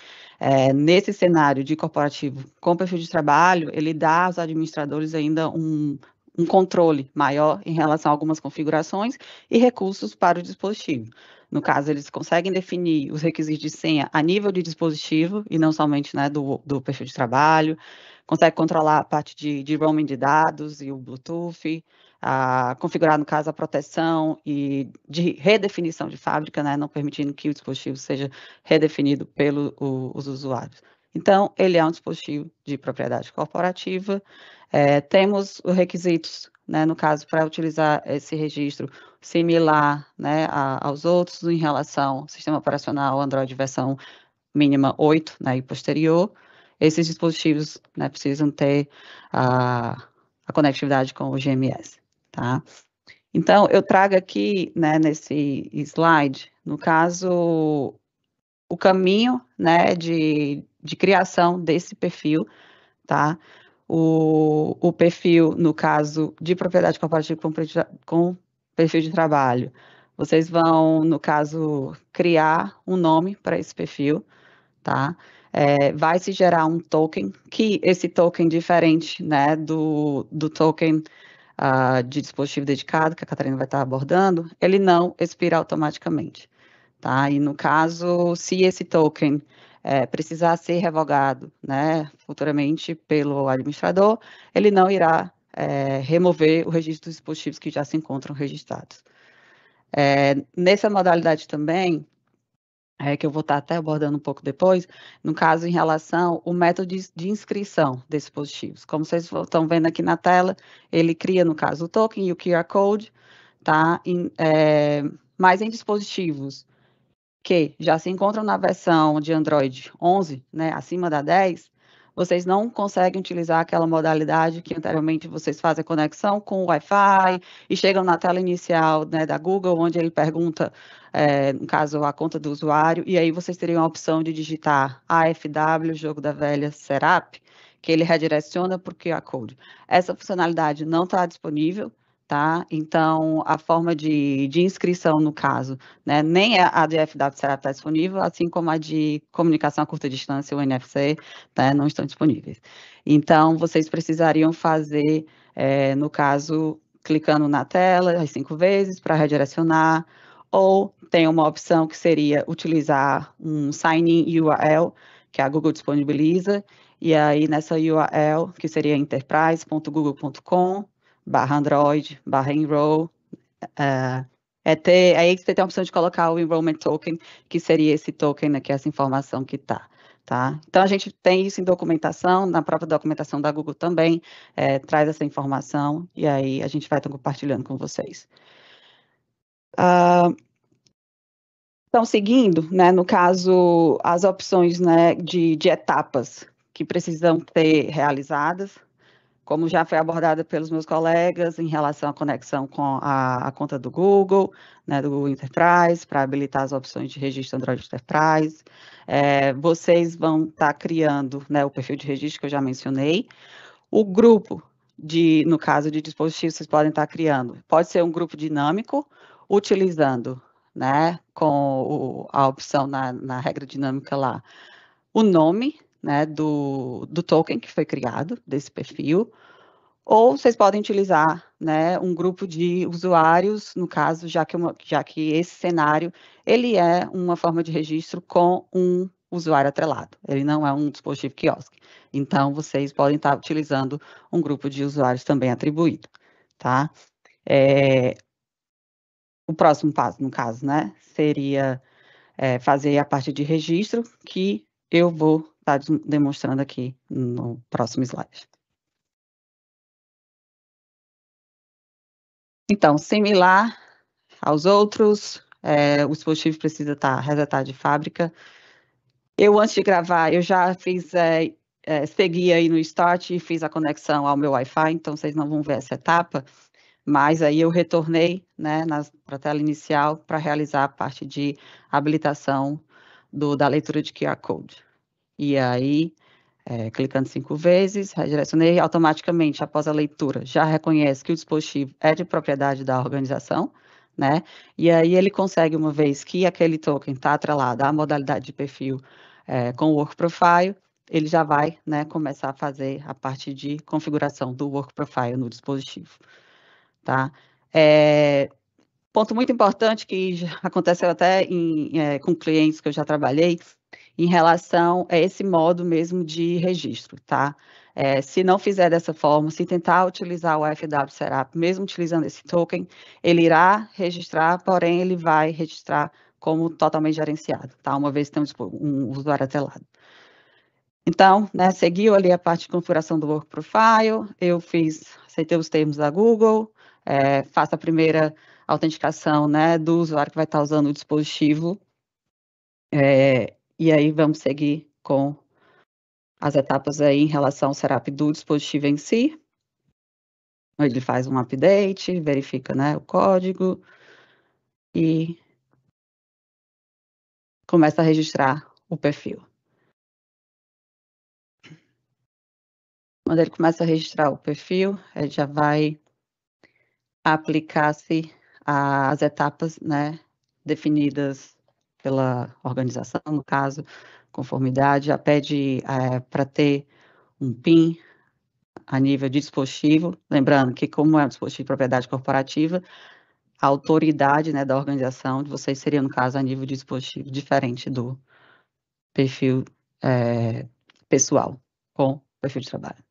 nesse cenário de corporativo com perfil de trabalho, ele dá aos administradores ainda um controle maior em relação a algumas configurações e recursos para o dispositivo. No caso, eles conseguem definir os requisitos de senha a nível de dispositivo e não somente, né, do perfil de trabalho, consegue controlar a parte de roaming de dados e o Bluetooth, configurar, no caso, a proteção e de redefinição de fábrica, né, não permitindo que o dispositivo seja redefinido pelos usuários. Então, ele é um dispositivo de propriedade corporativa. Temos os requisitos, né, no caso, para utilizar esse registro similar, né, aos outros em relação ao sistema operacional Android versão mínima 8, né, e posterior. Esses dispositivos, né, precisam ter a conectividade com o GMS, tá? Então, eu trago aqui, né, nesse slide, no caso, o caminho, né, de criação desse perfil, tá? O perfil, no caso, de propriedade corporativa com perfil de trabalho, vocês vão, no caso, criar um nome para esse perfil, tá? Vai se gerar um token, que esse token diferente, né, do token de dispositivo dedicado, que a Catarina vai estar abordando, ele não expira automaticamente, tá? E no caso, se esse token precisar ser revogado, né, futuramente pelo administrador, ele não irá remover o registro dos dispositivos que já se encontram registrados. Nessa modalidade também, que eu vou estar até abordando um pouco depois, no caso, em relação ao método de inscrição desses dispositivos. Como vocês estão vendo aqui na tela, ele cria, no caso, o token e o QR Code, tá? Mas em dispositivos que já se encontram na versão de Android 11, né, acima da 10, vocês não conseguem utilizar aquela modalidade que anteriormente vocês fazem a conexão com o Wi-Fi e chegam na tela inicial, né, da Google, onde ele pergunta, no caso, a conta do usuário, e aí vocês teriam a opção de digitar AFW, jogo da velha Serap, que ele redireciona para o QR Code. Essa funcionalidade não está disponível, tá? Então, a forma de inscrição, no caso, né, nem a de FW será estar disponível, assim como a de comunicação a curta distância, o NFC, né, não estão disponíveis. Então, vocês precisariam fazer, no caso, clicando na tela as 5 vezes para redirecionar, ou tem uma opção que seria utilizar um sign-in URL, que a Google disponibiliza, e aí nessa URL, que seria enterprise.google.com/android/enroll, aí você tem a opção de colocar o enrollment token, que seria esse token, né, que é essa informação que tá? Então, a gente tem isso em documentação, na própria documentação da Google também, traz essa informação, e aí a gente vai estar compartilhando com vocês. Então, seguindo, né, no caso, as opções, né, de etapas que precisam ter realizadas, como já foi abordada pelos meus colegas em relação à conexão com a conta do Google, né, do Google Enterprise, para habilitar as opções de registro Android Enterprise. Vocês vão estar criando, né, o perfil de registro que eu já mencionei. O grupo, no caso de dispositivos, vocês podem estar criando. Pode ser um grupo dinâmico, utilizando, né, com a opção na regra dinâmica lá, o nome, né, do token que foi criado, desse perfil, ou vocês podem utilizar, né, um grupo de usuários, no caso, já que esse cenário, ele é uma forma de registro com um usuário atrelado, ele não é um dispositivo quiosque. Então, vocês podem estar utilizando um grupo de usuários também atribuído, tá? O próximo passo, no caso, né, seria fazer a parte de registro, que eu vou estar demonstrando aqui no próximo slide. Então, similar aos outros, o dispositivo precisa estar resetado de fábrica. Antes de gravar, eu já fiz, segui aí no Start e fiz a conexão ao meu Wi-Fi, então vocês não vão ver essa etapa, mas aí eu retornei, né, para a tela inicial para realizar a parte de habilitação da leitura de QR Code. E aí, clicando 5 vezes, redirecionei, automaticamente, após a leitura, já reconhece que o dispositivo é de propriedade da organização, né? E aí ele consegue, uma vez que aquele token está atrelado à modalidade de perfil com o Work Profile, ele já vai, né, começar a fazer a parte de configuração do Work Profile no dispositivo, tá? Ponto muito importante que já aconteceu até com clientes que eu já trabalhei, em relação a esse modo mesmo de registro, tá? Se não fizer dessa forma, se tentar utilizar o FW Serap, mesmo utilizando esse token, ele irá registrar, porém ele vai registrar como totalmente gerenciado, tá? Uma vez que tem um usuário atrelado. Então, né, seguiu ali a parte de configuração do Work Profile, aceitei os termos da Google, faço a primeira autenticação, né, do usuário que vai estar usando o dispositivo, e aí vamos seguir com as etapas aí em relação ao Serap do dispositivo em si. Ele faz um update, verifica, né, o código e começa a registrar o perfil. Quando ele começa a registrar o perfil, ele já vai aplicar-se as etapas, né, definidas pela organização, no caso, conformidade, já pede para ter um PIN a nível de dispositivo, lembrando que como é um dispositivo de propriedade corporativa, a autoridade, né, da organização de vocês seria, no caso, a nível de dispositivo diferente perfil pessoal com perfil de trabalho.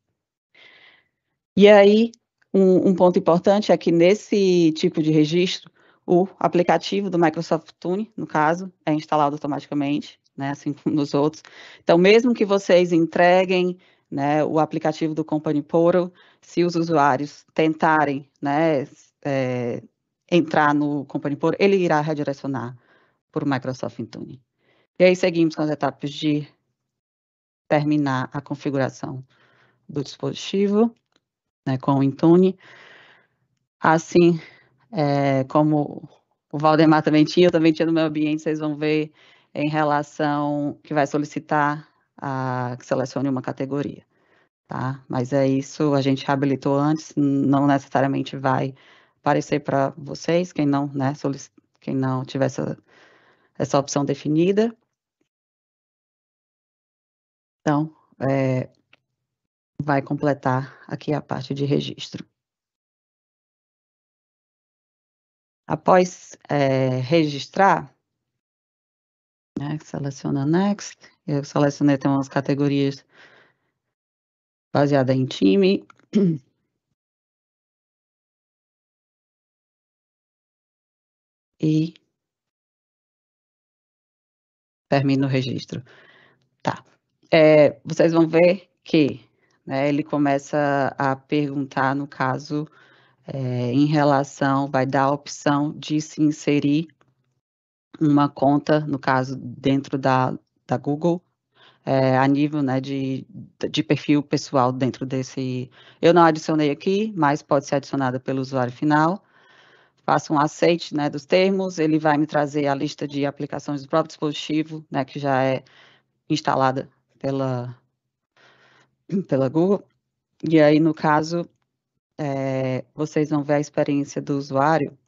E aí, um ponto importante é que nesse tipo de registro, o aplicativo do Microsoft Tune, no caso, é instalado automaticamente, né, assim como nos outros. Então, mesmo que vocês entreguem, né, o aplicativo do Company Portal, se os usuários tentarem, né, entrar no Company Portal, ele irá redirecionar para o Microsoft Tune. E aí seguimos com as etapas de terminar a configuração do dispositivo, né, com o Intune. Assim, como o Valdemar também tinha, eu também tinha no meu ambiente, vocês vão ver em relação que vai solicitar que selecione uma categoria, tá? Mas é isso, a gente habilitou antes, não necessariamente vai aparecer para vocês, quem não, né, quem não tiver essa opção definida. Então, vai completar aqui a parte de registro. Após registrar, né, seleciona Next, eu selecionei até umas categorias baseadas em time. E termino o registro. Tá. Vocês vão ver que, né, ele começa a perguntar, no caso, em relação, vai dar a opção de se inserir uma conta, no caso, dentro da Google, a nível, né, de perfil pessoal dentro desse. Eu não adicionei aqui, mas pode ser adicionada pelo usuário final. Faço um aceite, né, dos termos, ele vai me trazer a lista de aplicações do próprio dispositivo, né, que já é instalada pela Google. E aí, no caso, vocês vão ver a experiência do usuário,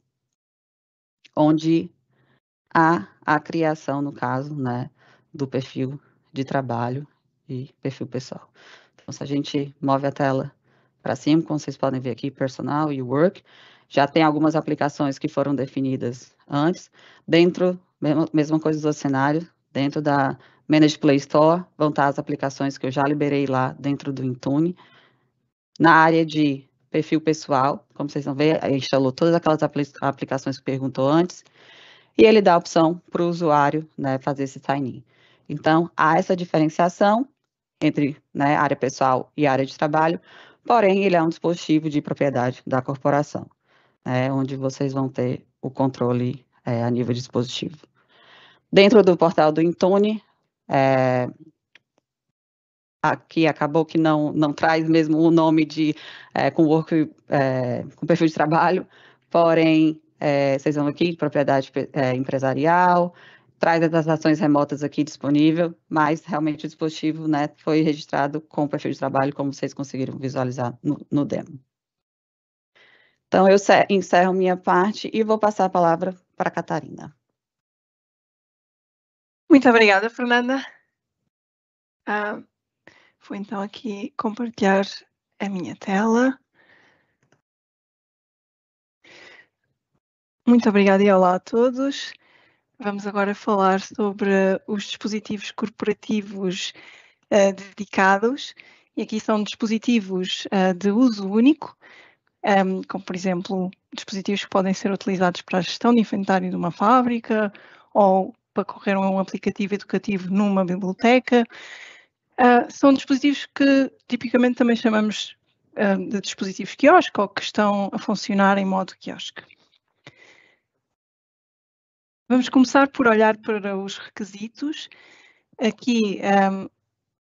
onde há a criação, no caso, né, do perfil de trabalho e perfil pessoal. Então, se a gente move a tela para cima, como vocês podem ver aqui, personal e work, já tem algumas aplicações que foram definidas antes. Dentro, mesma coisa do cenário, dentro da Manage Play Store, vão estar as aplicações que eu já liberei lá dentro do Intune. Na área de perfil pessoal, como vocês vão ver, instalou todas aquelas aplicações que perguntou antes, e ele dá a opção para o usuário, né, fazer esse sign-in. Então, há essa diferenciação entre, né, área pessoal e área de trabalho, porém, ele é um dispositivo de propriedade da corporação, né, onde vocês vão ter o controle a nível de dispositivo. Dentro do portal do Intune, aqui acabou que não traz mesmo o nome com perfil de trabalho, porém, vocês vão aqui, propriedade empresarial, traz as ações remotas aqui disponível, mas realmente o dispositivo, né, foi registrado com perfil de trabalho, como vocês conseguiram visualizar no demo. Então, eu encerro minha parte e vou passar a palavra para a Catarina.
Muito obrigada, Fernanda. Vou então aqui compartilhar a minha tela. Muito obrigada e olá a todos. Vamos agora falar sobre os dispositivos corporativos dedicados. E aqui são dispositivos de uso único, como por exemplo, dispositivos que podem ser utilizados para a gestão de inventário de uma fábrica ou para correr um aplicativo educativo numa biblioteca. São dispositivos que tipicamente também chamamos de dispositivos quiosque ou que estão a funcionar em modo quiosque. Vamos começar por olhar para os requisitos. Aqui,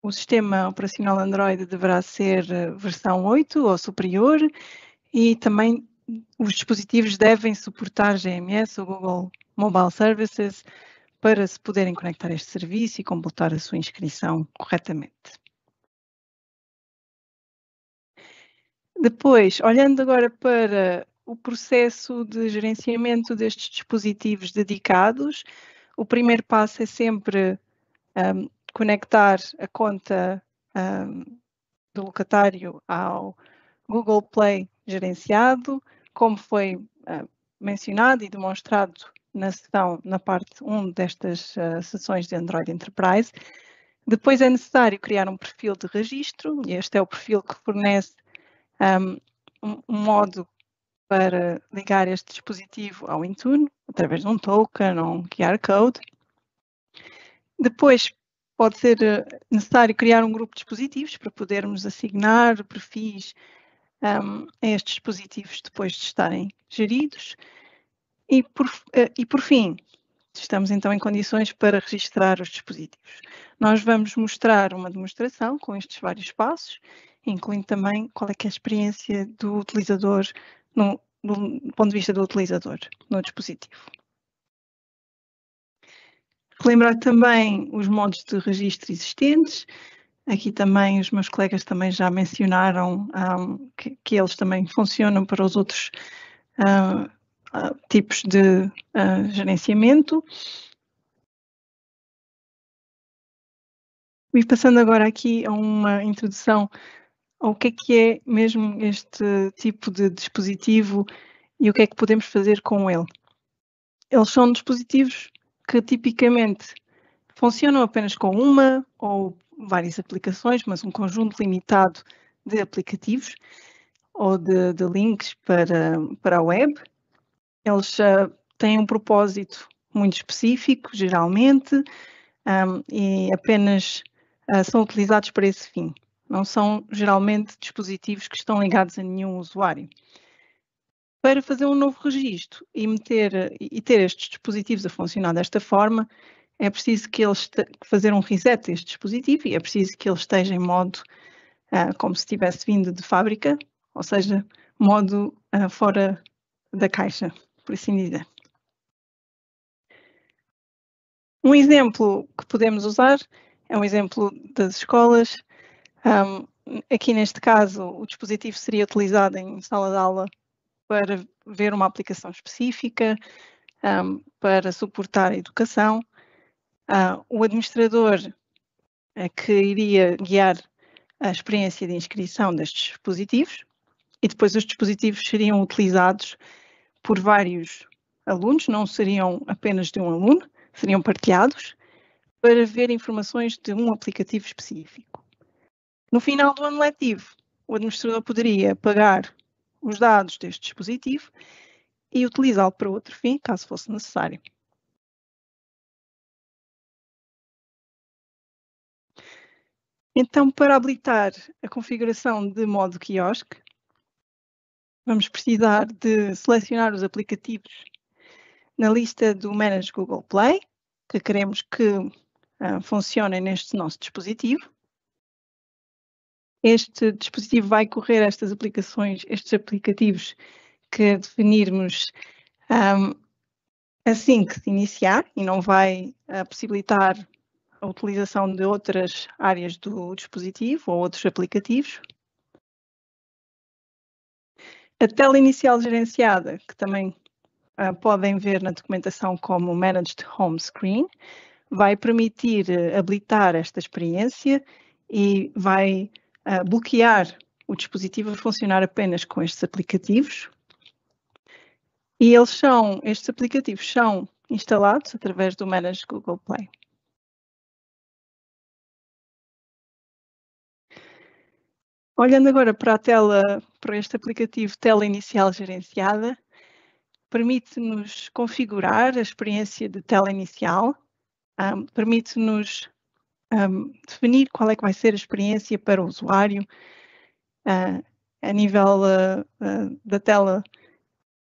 o sistema operacional Android deverá ser versão 8 ou superior e também os dispositivos devem suportar GMS ou Google Mobile Services para se poderem conectar a este serviço e completar a sua inscrição corretamente. Depois, olhando agora para o processo de gerenciamento destes dispositivos dedicados, o primeiro passo é sempre conectar a conta do locatário ao Google Play gerenciado, como foi mencionado e demonstrado na parte 1 destas sessões de Android Enterprise. Depois é necessário criar um perfil de registro, e este é o perfil que fornece um modo para ligar este dispositivo ao Intune, através de um token ou um QR Code. Depois pode ser necessário criar um grupo de dispositivos para podermos assignar perfis a estes dispositivos depois de estarem geridos. E por fim, estamos então em condições para registrar os dispositivos. Nós vamos mostrar uma demonstração com estes vários passos, incluindo também qual é que é a experiência do utilizador, do ponto de vista do utilizador no dispositivo. Relembrar também os modos de registro existentes. Aqui também os meus colegas também já mencionaram que eles também funcionam para os outros tipos de gerenciamento. E passando agora aqui a uma introdução ao que é mesmo este tipo de dispositivo e o que é que podemos fazer com ele. Eles são dispositivos que tipicamente funcionam apenas com uma ou várias aplicações, mas um conjunto limitado de aplicativos ou de links para a web. Eles têm um propósito muito específico, geralmente, e apenas são utilizados para esse fim. Não são geralmente dispositivos que estão ligados a nenhum usuário. Para fazer um novo registro e ter estes dispositivos a funcionar desta forma, é preciso que eles fazer um reset deste dispositivo e é preciso que ele esteja em modo como se tivesse vindo de fábrica, ou seja, modo fora da caixa, por assim dizer. Um exemplo que podemos usar é um exemplo das escolas. Aqui neste caso, o dispositivo seria utilizado em sala de aula para ver uma aplicação específica, para suportar a educação. O administrador que iria guiar a experiência de inscrição destes dispositivos e depois os dispositivos seriam utilizados por vários alunos, não seriam apenas de um aluno, seriam partilhados para ver informações de um aplicativo específico. No final do ano letivo, o administrador poderia pagar os dados deste dispositivo e utilizá-lo para outro fim, caso fosse necessário. Então, para habilitar a configuração de modo quiosque, vamos precisar de selecionar os aplicativos na lista do Manage Google Play, que queremos que funcionem neste nosso dispositivo. Este dispositivo vai correr estas aplicações, estes aplicativos que definirmos assim que se iniciar e não vai possibilitar a utilização de outras áreas do dispositivo ou outros aplicativos. A tela inicial gerenciada, que também podem ver na documentação como Managed Home Screen, vai permitir habilitar esta experiência e vai bloquear o dispositivo a funcionar apenas com estes aplicativos. E estes aplicativos são instalados através do Manage Google Play. Olhando agora para este aplicativo Tela Inicial Gerenciada, permite-nos configurar a experiência de tela inicial, permite-nos definir qual é que vai ser a experiência para o usuário a nível da tela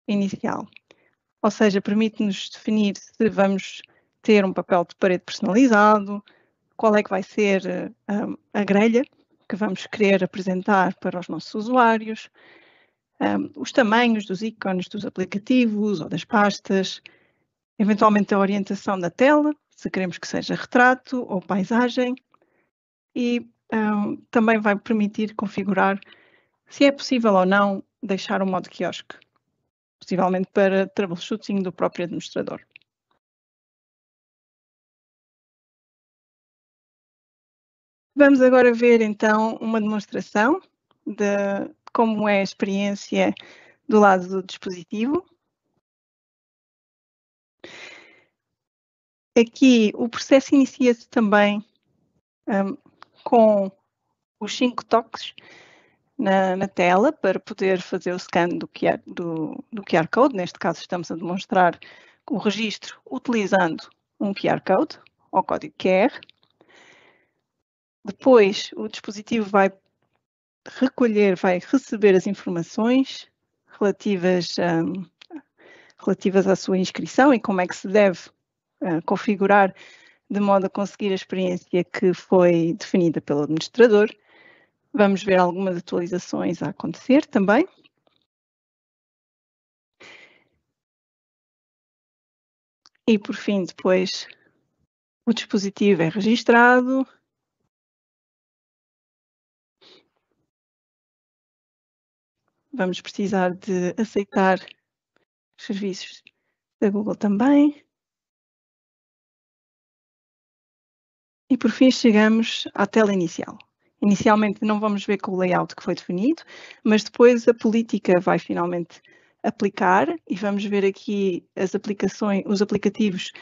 inicial. Ou seja, permite-nos definir se vamos ter um papel de parede personalizado, qual é que vai ser a grelha que vamos querer apresentar para os nossos usuários, os tamanhos dos ícones dos aplicativos ou das pastas, eventualmente a orientação da tela, se queremos que seja retrato ou paisagem, e também vai permitir configurar se é possível ou não deixar o modo quiosque, possivelmente para troubleshooting do próprio administrador. Vamos agora ver então uma demonstração de como é a experiência do lado do dispositivo. Aqui o processo inicia-se também com os 5 toques na tela para poder fazer o scan do QR Code. Neste caso estamos a demonstrar o registro utilizando um QR Code, ou código QR. Depois o dispositivo vai receber as informações relativas à sua inscrição e como é que se deve configurar de modo a conseguir a experiência que foi definida pelo administrador. Vamos ver algumas atualizações a acontecer também. E por fim, depois, o dispositivo é registrado. Vamos precisar de aceitar os serviços da Google também. E por fim chegamos à tela inicial. Inicialmente não vamos ver com o layout que foi definido, mas depois a política vai finalmente aplicar e vamos ver aqui os aplicativos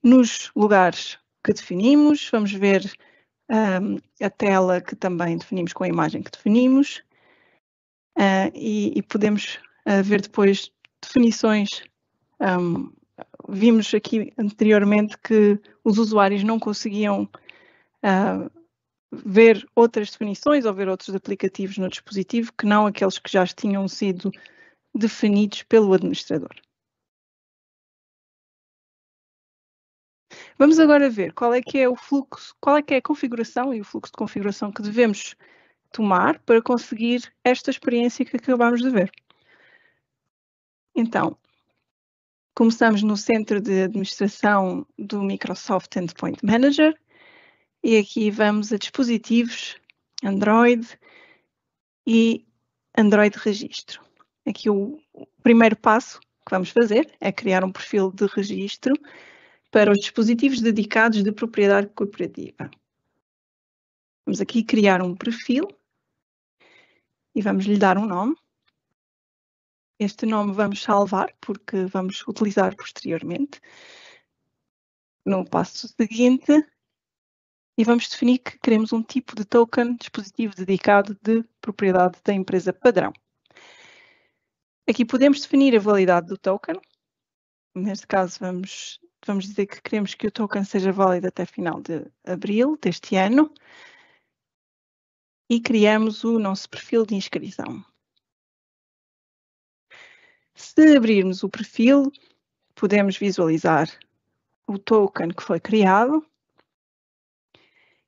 nos lugares que definimos. Vamos ver a tela que também definimos com a imagem que definimos e podemos ver depois definições. Vimos aqui anteriormente que os usuários não conseguiam ver outras definições ou ver outros aplicativos no dispositivo que não aqueles que já tinham sido definidos pelo administrador. Vamos agora ver qual é que é o fluxo, qual é que é a configuração e o fluxo de configuração que devemos tomar para conseguir esta experiência que acabamos de ver. Então, começamos no centro de administração do Microsoft Endpoint Manager e aqui vamos a dispositivos Android e Android Registro. Aqui o primeiro passo que vamos fazer é criar um perfil de registro para os dispositivos dedicados de propriedade corporativa. Vamos aqui criar um perfil e vamos lhe dar um nome. Este nome vamos salvar porque vamos utilizar posteriormente no passo seguinte e vamos definir que queremos um tipo de token dispositivo dedicado de propriedade da empresa padrão. Aqui podemos definir a validade do token. Neste caso vamos dizer que queremos que o token seja válido até final de abril deste ano e criamos o nosso perfil de inscrição. Se abrirmos o perfil, podemos visualizar o token que foi criado.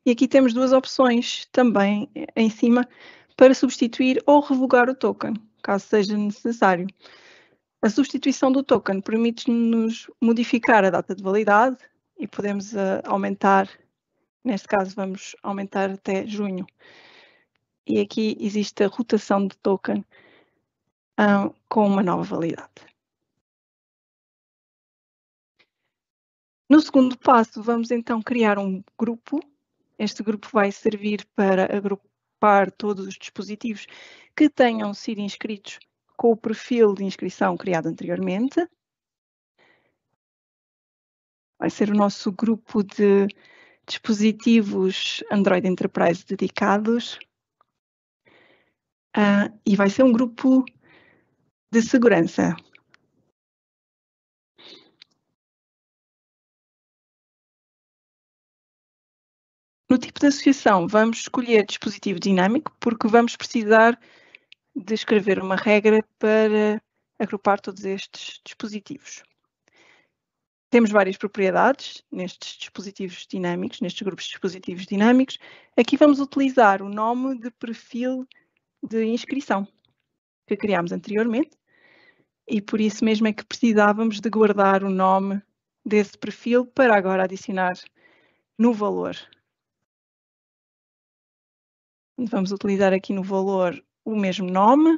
E aqui temos duas opções também em cima para substituir ou revogar o token, caso seja necessário. A substituição do token permite-nos modificar a data de validade e podemos aumentar, neste caso vamos aumentar até junho. E aqui existe a rotação de token com uma nova validade. No segundo passo, vamos então criar um grupo. Este grupo vai servir para agrupar todos os dispositivos que tenham sido inscritos com o perfil de inscrição criado anteriormente. Vai ser o nosso grupo de dispositivos Android Enterprise dedicados. E vai ser um grupo de segurança. No tipo de associação, vamos escolher dispositivo dinâmico, porque vamos precisar de escrever uma regra para agrupar todos estes dispositivos. Temos várias propriedades nestes dispositivos dinâmicos, nestes grupos de dispositivos dinâmicos. Aqui vamos utilizar o nome de perfil de inscrição que criámos anteriormente e por isso mesmo é que precisávamos de guardar o nome desse perfil para agora adicionar no valor. Vamos utilizar aqui no valor o mesmo nome.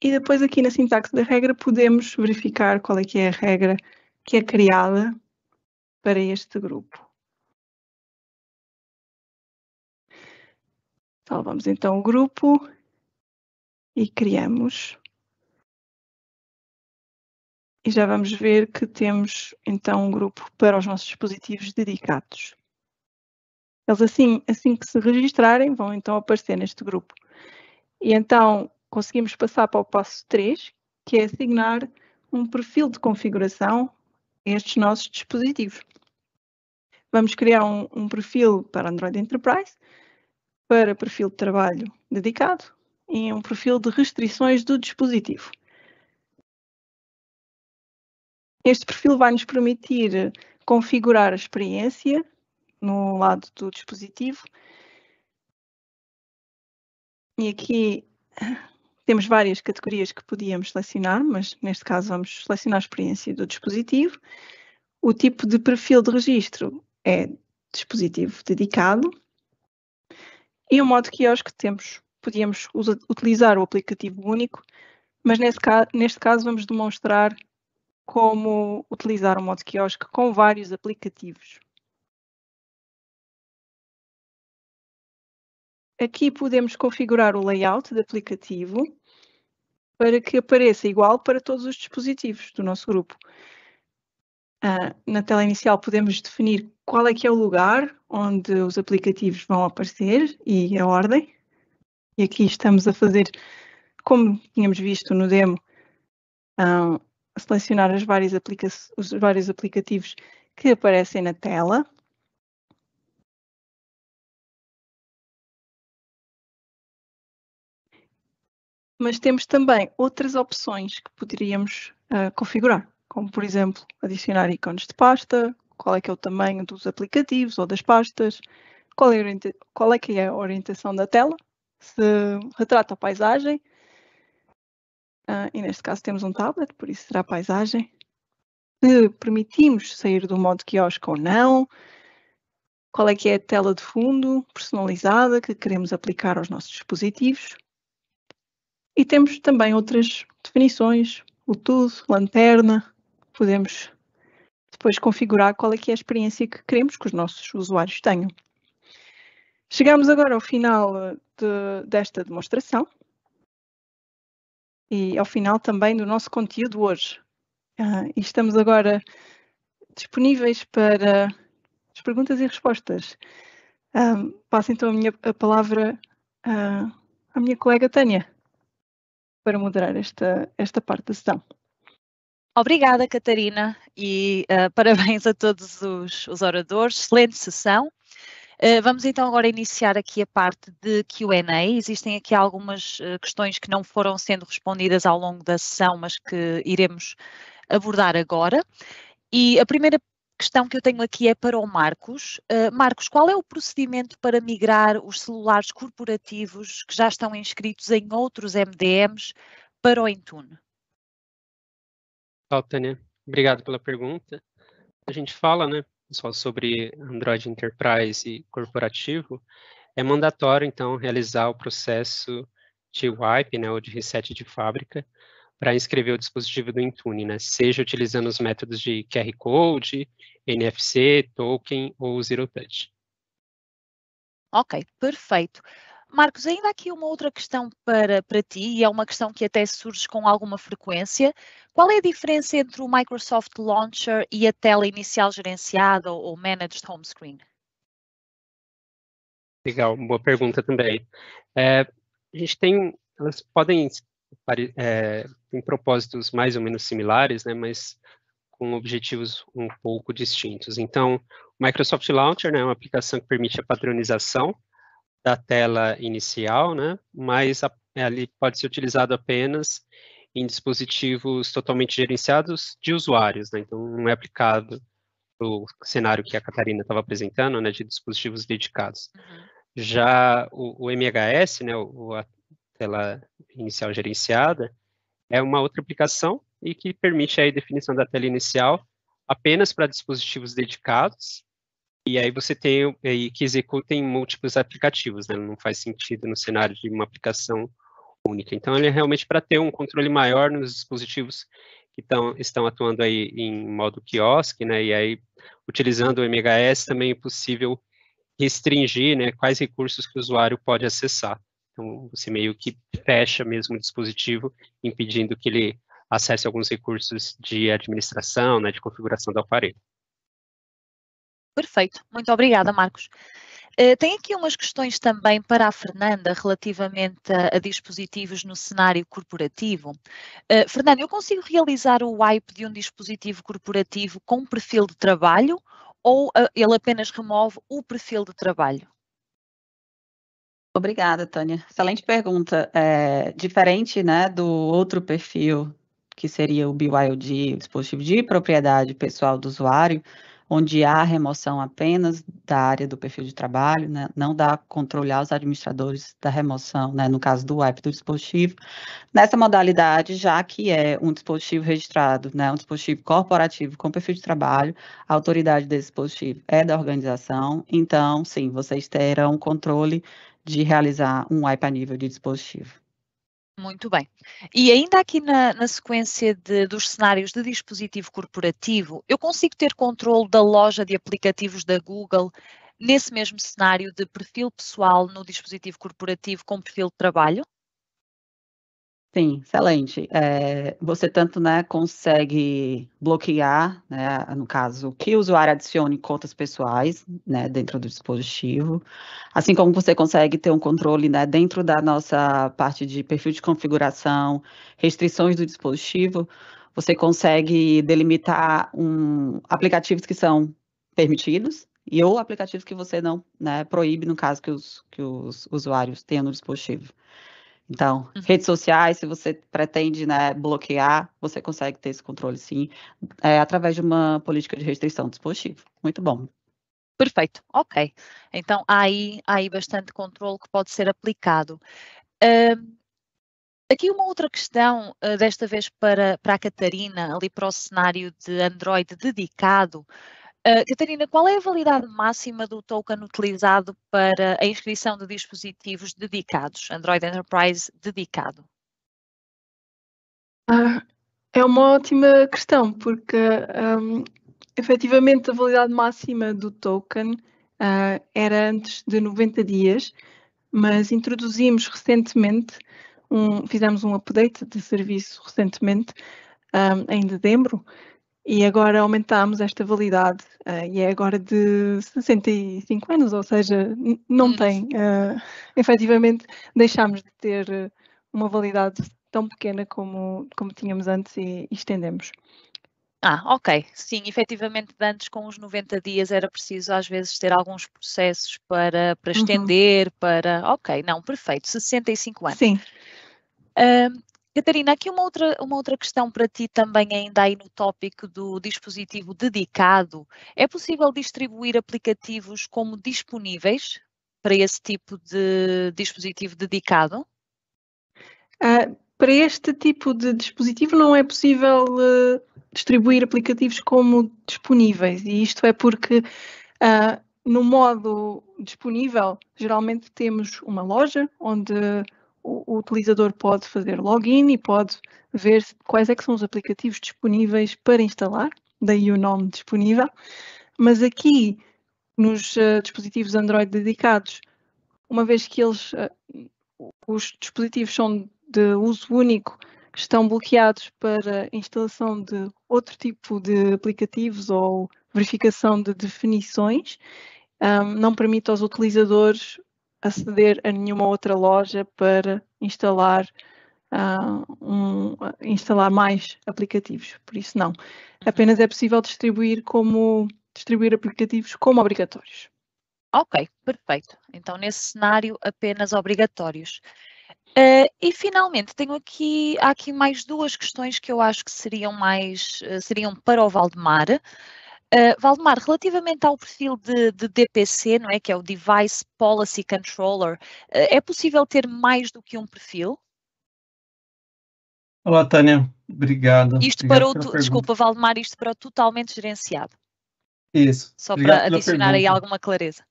E depois aqui na sintaxe da regra podemos verificar qual é que é a regra que é criada para este grupo. Salvamos então o grupo e criamos E já vamos ver que temos então um grupo para os nossos dispositivos dedicados. Eles assim que se registrarem, vão então aparecer neste grupo. E então conseguimos passar para o passo 3, que é assignar um perfil de configuração a estes nossos dispositivos. Vamos criar um perfil para Android Enterprise, para perfil de trabalho dedicado e um perfil de restrições do dispositivo. Este perfil vai nos permitir configurar a experiência no lado do dispositivo. E aqui temos várias categorias que podíamos selecionar, mas neste caso vamos selecionar a experiência do dispositivo. O tipo de perfil de registro é dispositivo dedicado. E o modo quiosque podíamos utilizar o aplicativo único, mas neste caso vamos demonstrar como utilizar o modo quiosque com vários aplicativos. Aqui podemos configurar o layout do aplicativo para que apareça igual para todos os dispositivos do nosso grupo. Na tela inicial podemos definir qual é que é o lugar onde os aplicativos vão aparecer e a ordem. E aqui estamos a fazer, como tínhamos visto no demo, a selecionar os vários aplicativos que aparecem na tela. Mas temos também outras opções que poderíamos configurar, como por exemplo adicionar ícones de pasta, qual é que é o tamanho dos aplicativos ou das pastas, qual é que é a orientação da tela, se retrata a paisagem, e neste caso temos um tablet, por isso será a paisagem, se permitimos sair do modo quiosque ou não, qual é que é a tela de fundo personalizada que queremos aplicar aos nossos dispositivos. E temos também outras definições, Bluetooth, lanterna, podemos depois configurar qual é que é a experiência que queremos que os nossos usuários tenham. Chegamos agora ao final desta demonstração e ao final também do nosso conteúdo hoje. E estamos agora disponíveis para as perguntas e respostas. Passo então a palavra à minha colega Tânia para moderar esta parte da sessão.
Obrigada, Catarina, e parabéns a todos os oradores. Excelente sessão. Vamos então agora iniciar aqui a parte de Q&A. Existem aqui algumas questões que não foram sendo respondidas ao longo da sessão, mas que iremos abordar agora. E a primeira questão que eu tenho aqui é para o Marcos. Marcos, qual é o procedimento para migrar os celulares corporativos que já estão inscritos em outros MDMs para o Intune?
Tânia, obrigado pela pergunta. A gente fala, né, pessoal, sobre Android Enterprise e corporativo. É mandatório, então, realizar o processo de wipe, né, ou de reset de fábrica, para inscrever o dispositivo do Intune, né, seja utilizando os métodos de QR Code, NFC, token ou Zero Touch.
Ok, perfeito. Marcos, ainda há aqui uma outra questão para ti, e é uma questão que até surge com alguma frequência. Qual é a diferença entre o Microsoft Launcher e a tela inicial gerenciada ou Managed Home Screen?
Legal, boa pergunta também. A gente elas podem tem propósitos mais ou menos similares, né, mas com objetivos um pouco distintos. Então, o Microsoft Launcher, né, é uma aplicação que permite a padronização da tela inicial, né, mas ele pode ser utilizado apenas em dispositivos totalmente gerenciados de usuários, né, então não é aplicado para o cenário que a Catarina estava apresentando, né, de dispositivos dedicados. Já o MHS, né, a tela inicial gerenciada, é uma outra aplicação e que permite a definição da tela inicial apenas para dispositivos dedicados, e aí você tem que executem múltiplos aplicativos, né? Não faz sentido no cenário de uma aplicação única. Então, ele é realmente para ter um controle maior nos dispositivos que estão atuando aí em modo quiosque, né? E aí, utilizando o MHS, também é possível restringir, né, quais recursos que o usuário pode acessar. Então, você meio que fecha mesmo o dispositivo, impedindo que ele acesse alguns recursos de administração, né, de configuração do aparelho.
Perfeito, muito obrigada, Marcos. Tem aqui umas questões também para a Fernanda relativamente a dispositivos no cenário corporativo. Fernanda, eu consigo realizar o wipe de um dispositivo corporativo com um perfil de trabalho ou ele apenas remove o perfil de trabalho?
Obrigada, Tânia. Excelente pergunta. Diferente, né, do outro perfil, que seria o BYOD, o dispositivo de propriedade pessoal do usuário, onde há remoção apenas da área do perfil de trabalho, né, não dá controle aos administradores da remoção, né, no caso do wipe do dispositivo. Nessa modalidade, já que é um dispositivo registrado, né, um dispositivo corporativo com perfil de trabalho, a autoridade desse dispositivo é da organização, então, sim, vocês terão controle de realizar um wipe a nível de dispositivo.
Muito bem. E ainda aqui na sequência dos cenários de dispositivo corporativo, eu consigo ter controle da loja de aplicativos da Google nesse mesmo cenário de perfil pessoal no dispositivo corporativo com perfil de trabalho?
Sim, excelente. Você tanto, né, consegue bloquear, né, no caso, que o usuário adicione contas pessoais, né, dentro do dispositivo, assim como você consegue ter um controle, né, dentro da nossa parte de perfil de configuração, restrições do dispositivo, você consegue delimitar aplicativos que são permitidos ou aplicativos que você não, né, proíbe, no caso que os usuários tenham no dispositivo. Então, redes sociais, se você pretende, né, bloquear, você consegue ter esse controle, sim, através de uma política de restrição do dispositivo. Muito bom.
Perfeito, ok. Então, há aí bastante controle que pode ser aplicado. Aqui uma outra questão, desta vez para a Catarina, ali para o cenário de Android dedicado. Catarina, qual é a validade máxima do token utilizado para a inscrição de dispositivos dedicados, Android Enterprise dedicado?
É uma ótima questão, porque efetivamente a validade máxima do token era antes de 90 dias, mas introduzimos recentemente, fizemos um update de serviço recentemente, em dezembro, e agora aumentámos esta validade e é agora de 65 anos, ou seja, não tem. Efetivamente, deixámos de ter uma validade tão pequena como tínhamos antes e estendemos.
Ok. Sim, efetivamente, de antes com os 90 dias era preciso às vezes ter alguns processos para estender, Ok, não, perfeito, 65 anos.
Sim.
Catarina, aqui uma outra questão para ti também ainda aí no tópico do dispositivo dedicado. É possível distribuir aplicativos como disponíveis para esse tipo de dispositivo dedicado?
Para este tipo de dispositivo não é possível distribuir aplicativos como disponíveis, e isto é porque no modo disponível geralmente temos uma loja onde o utilizador pode fazer login e pode ver quais é que são os aplicativos disponíveis para instalar, daí o nome disponível, mas aqui nos dispositivos Android dedicados, uma vez que os dispositivos são de uso único, estão bloqueados para instalação de outro tipo de aplicativos ou verificação de definições, não permite aos utilizadores aceder a nenhuma outra loja para instalar mais aplicativos. Por isso não. Apenas é possível distribuir aplicativos como obrigatórios.
Ok, perfeito. Então, nesse cenário, apenas obrigatórios. E finalmente, há aqui mais duas questões que eu acho que seriam para o Valdemar. Valdemar, relativamente ao perfil de DPC, não é? Que é o Device Policy Controller, é possível ter mais do que um perfil?
Olá, Tânia. Obrigado.
Desculpa, Valdemar, isto para o totalmente gerenciado.
Isso.
Só
Obrigado
para
pela
adicionar aí
pergunta.
alguma clareza.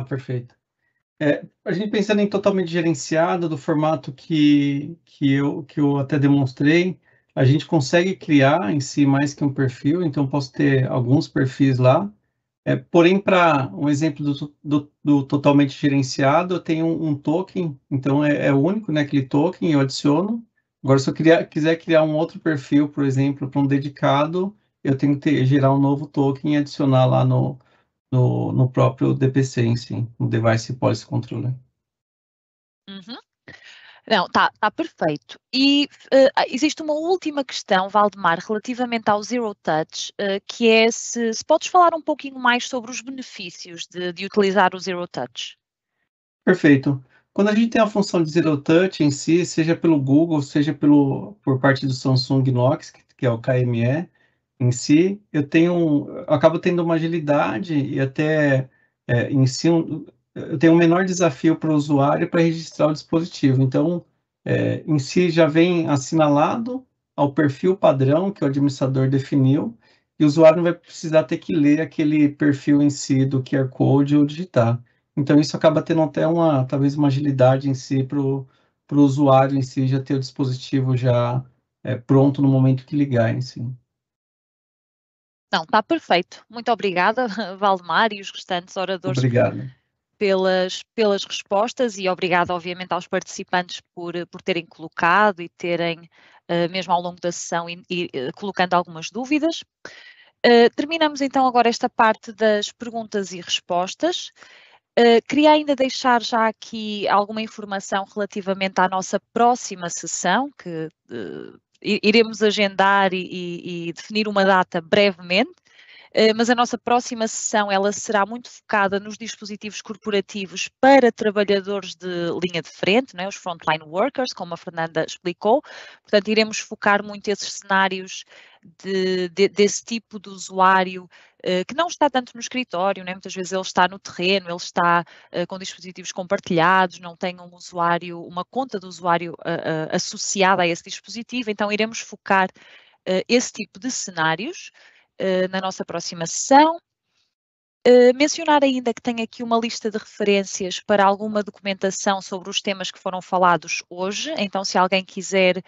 Perfeito. A gente pensando em totalmente gerenciado, do formato que eu até demonstrei, a gente consegue criar em si mais que um perfil, então posso ter alguns perfis lá. Porém, para um exemplo do totalmente gerenciado, eu tenho um token, então é único, né, aquele token, eu adiciono, Agora, se eu quiser criar um outro perfil, por exemplo, para um dedicado, eu tenho que gerar um novo token e adicionar lá no próprio DPC em si, no Device Policy Controller.
Uhum. Não, tá perfeito. E existe uma última questão, Valdemar, relativamente ao Zero Touch, que é se podes falar um pouquinho mais sobre os benefícios de utilizar o Zero Touch.
Perfeito. Quando a gente tem a função de Zero Touch em si, seja pelo Google, seja por parte do Samsung Knox, que é o KME em si, eu acabo tendo uma agilidade e até em si eu tenho um menor desafio para o usuário para registrar o dispositivo. Então, em si já vem assinalado ao perfil padrão que o administrador definiu, e o usuário não vai precisar ter que ler aquele perfil em si do QR Code ou digitar. Então, isso acaba tendo até talvez uma agilidade em si para o usuário em si já ter o dispositivo já pronto no momento que ligar em si.
Não, está perfeito. Muito obrigada, Valdemar, e os restantes oradores.
Obrigado.
Pelas respostas, e obrigada, obviamente, aos participantes por terem colocado e terem, mesmo ao longo da sessão, colocando algumas dúvidas. Terminamos então agora esta parte das perguntas e respostas. Queria ainda deixar já aqui alguma informação relativamente à nossa próxima sessão, que iremos agendar e definir uma data brevemente. Mas a nossa próxima sessão ela será muito focada nos dispositivos corporativos para trabalhadores de linha de frente, né, os frontline workers, como a Fernanda explicou. Portanto, iremos focar muito esses cenários desse tipo de usuário que não está tanto no escritório, né? Muitas vezes ele está no terreno, ele está com dispositivos compartilhados, não tem uma conta de usuário associada a esse dispositivo, então iremos focar esse tipo de cenários na nossa próxima sessão. Mencionar ainda que tenho aqui uma lista de referências para alguma documentação sobre os temas que foram falados hoje, então se alguém quiser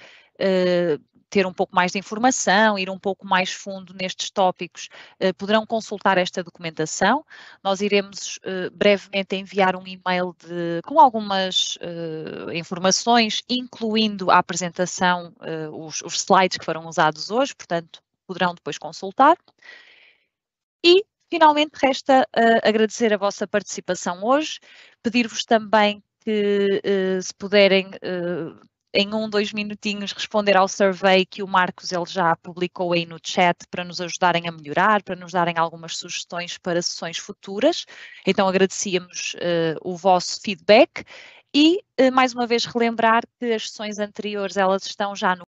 ter um pouco mais de informação, ir um pouco mais fundo nestes tópicos, poderão consultar esta documentação. Nós iremos brevemente enviar um e-mail com algumas informações, incluindo a apresentação, os slides que foram usados hoje, portanto, poderão depois consultar. E, finalmente, resta agradecer a vossa participação hoje, pedir-vos também que, se puderem, em 2 minutinhos, responder ao survey que o Marcos ele já publicou aí no chat para nos ajudarem a melhorar, para nos darem algumas sugestões para sessões futuras. Então, agradecíamos o vosso feedback e, mais uma vez, relembrar que as sessões anteriores, elas estão já no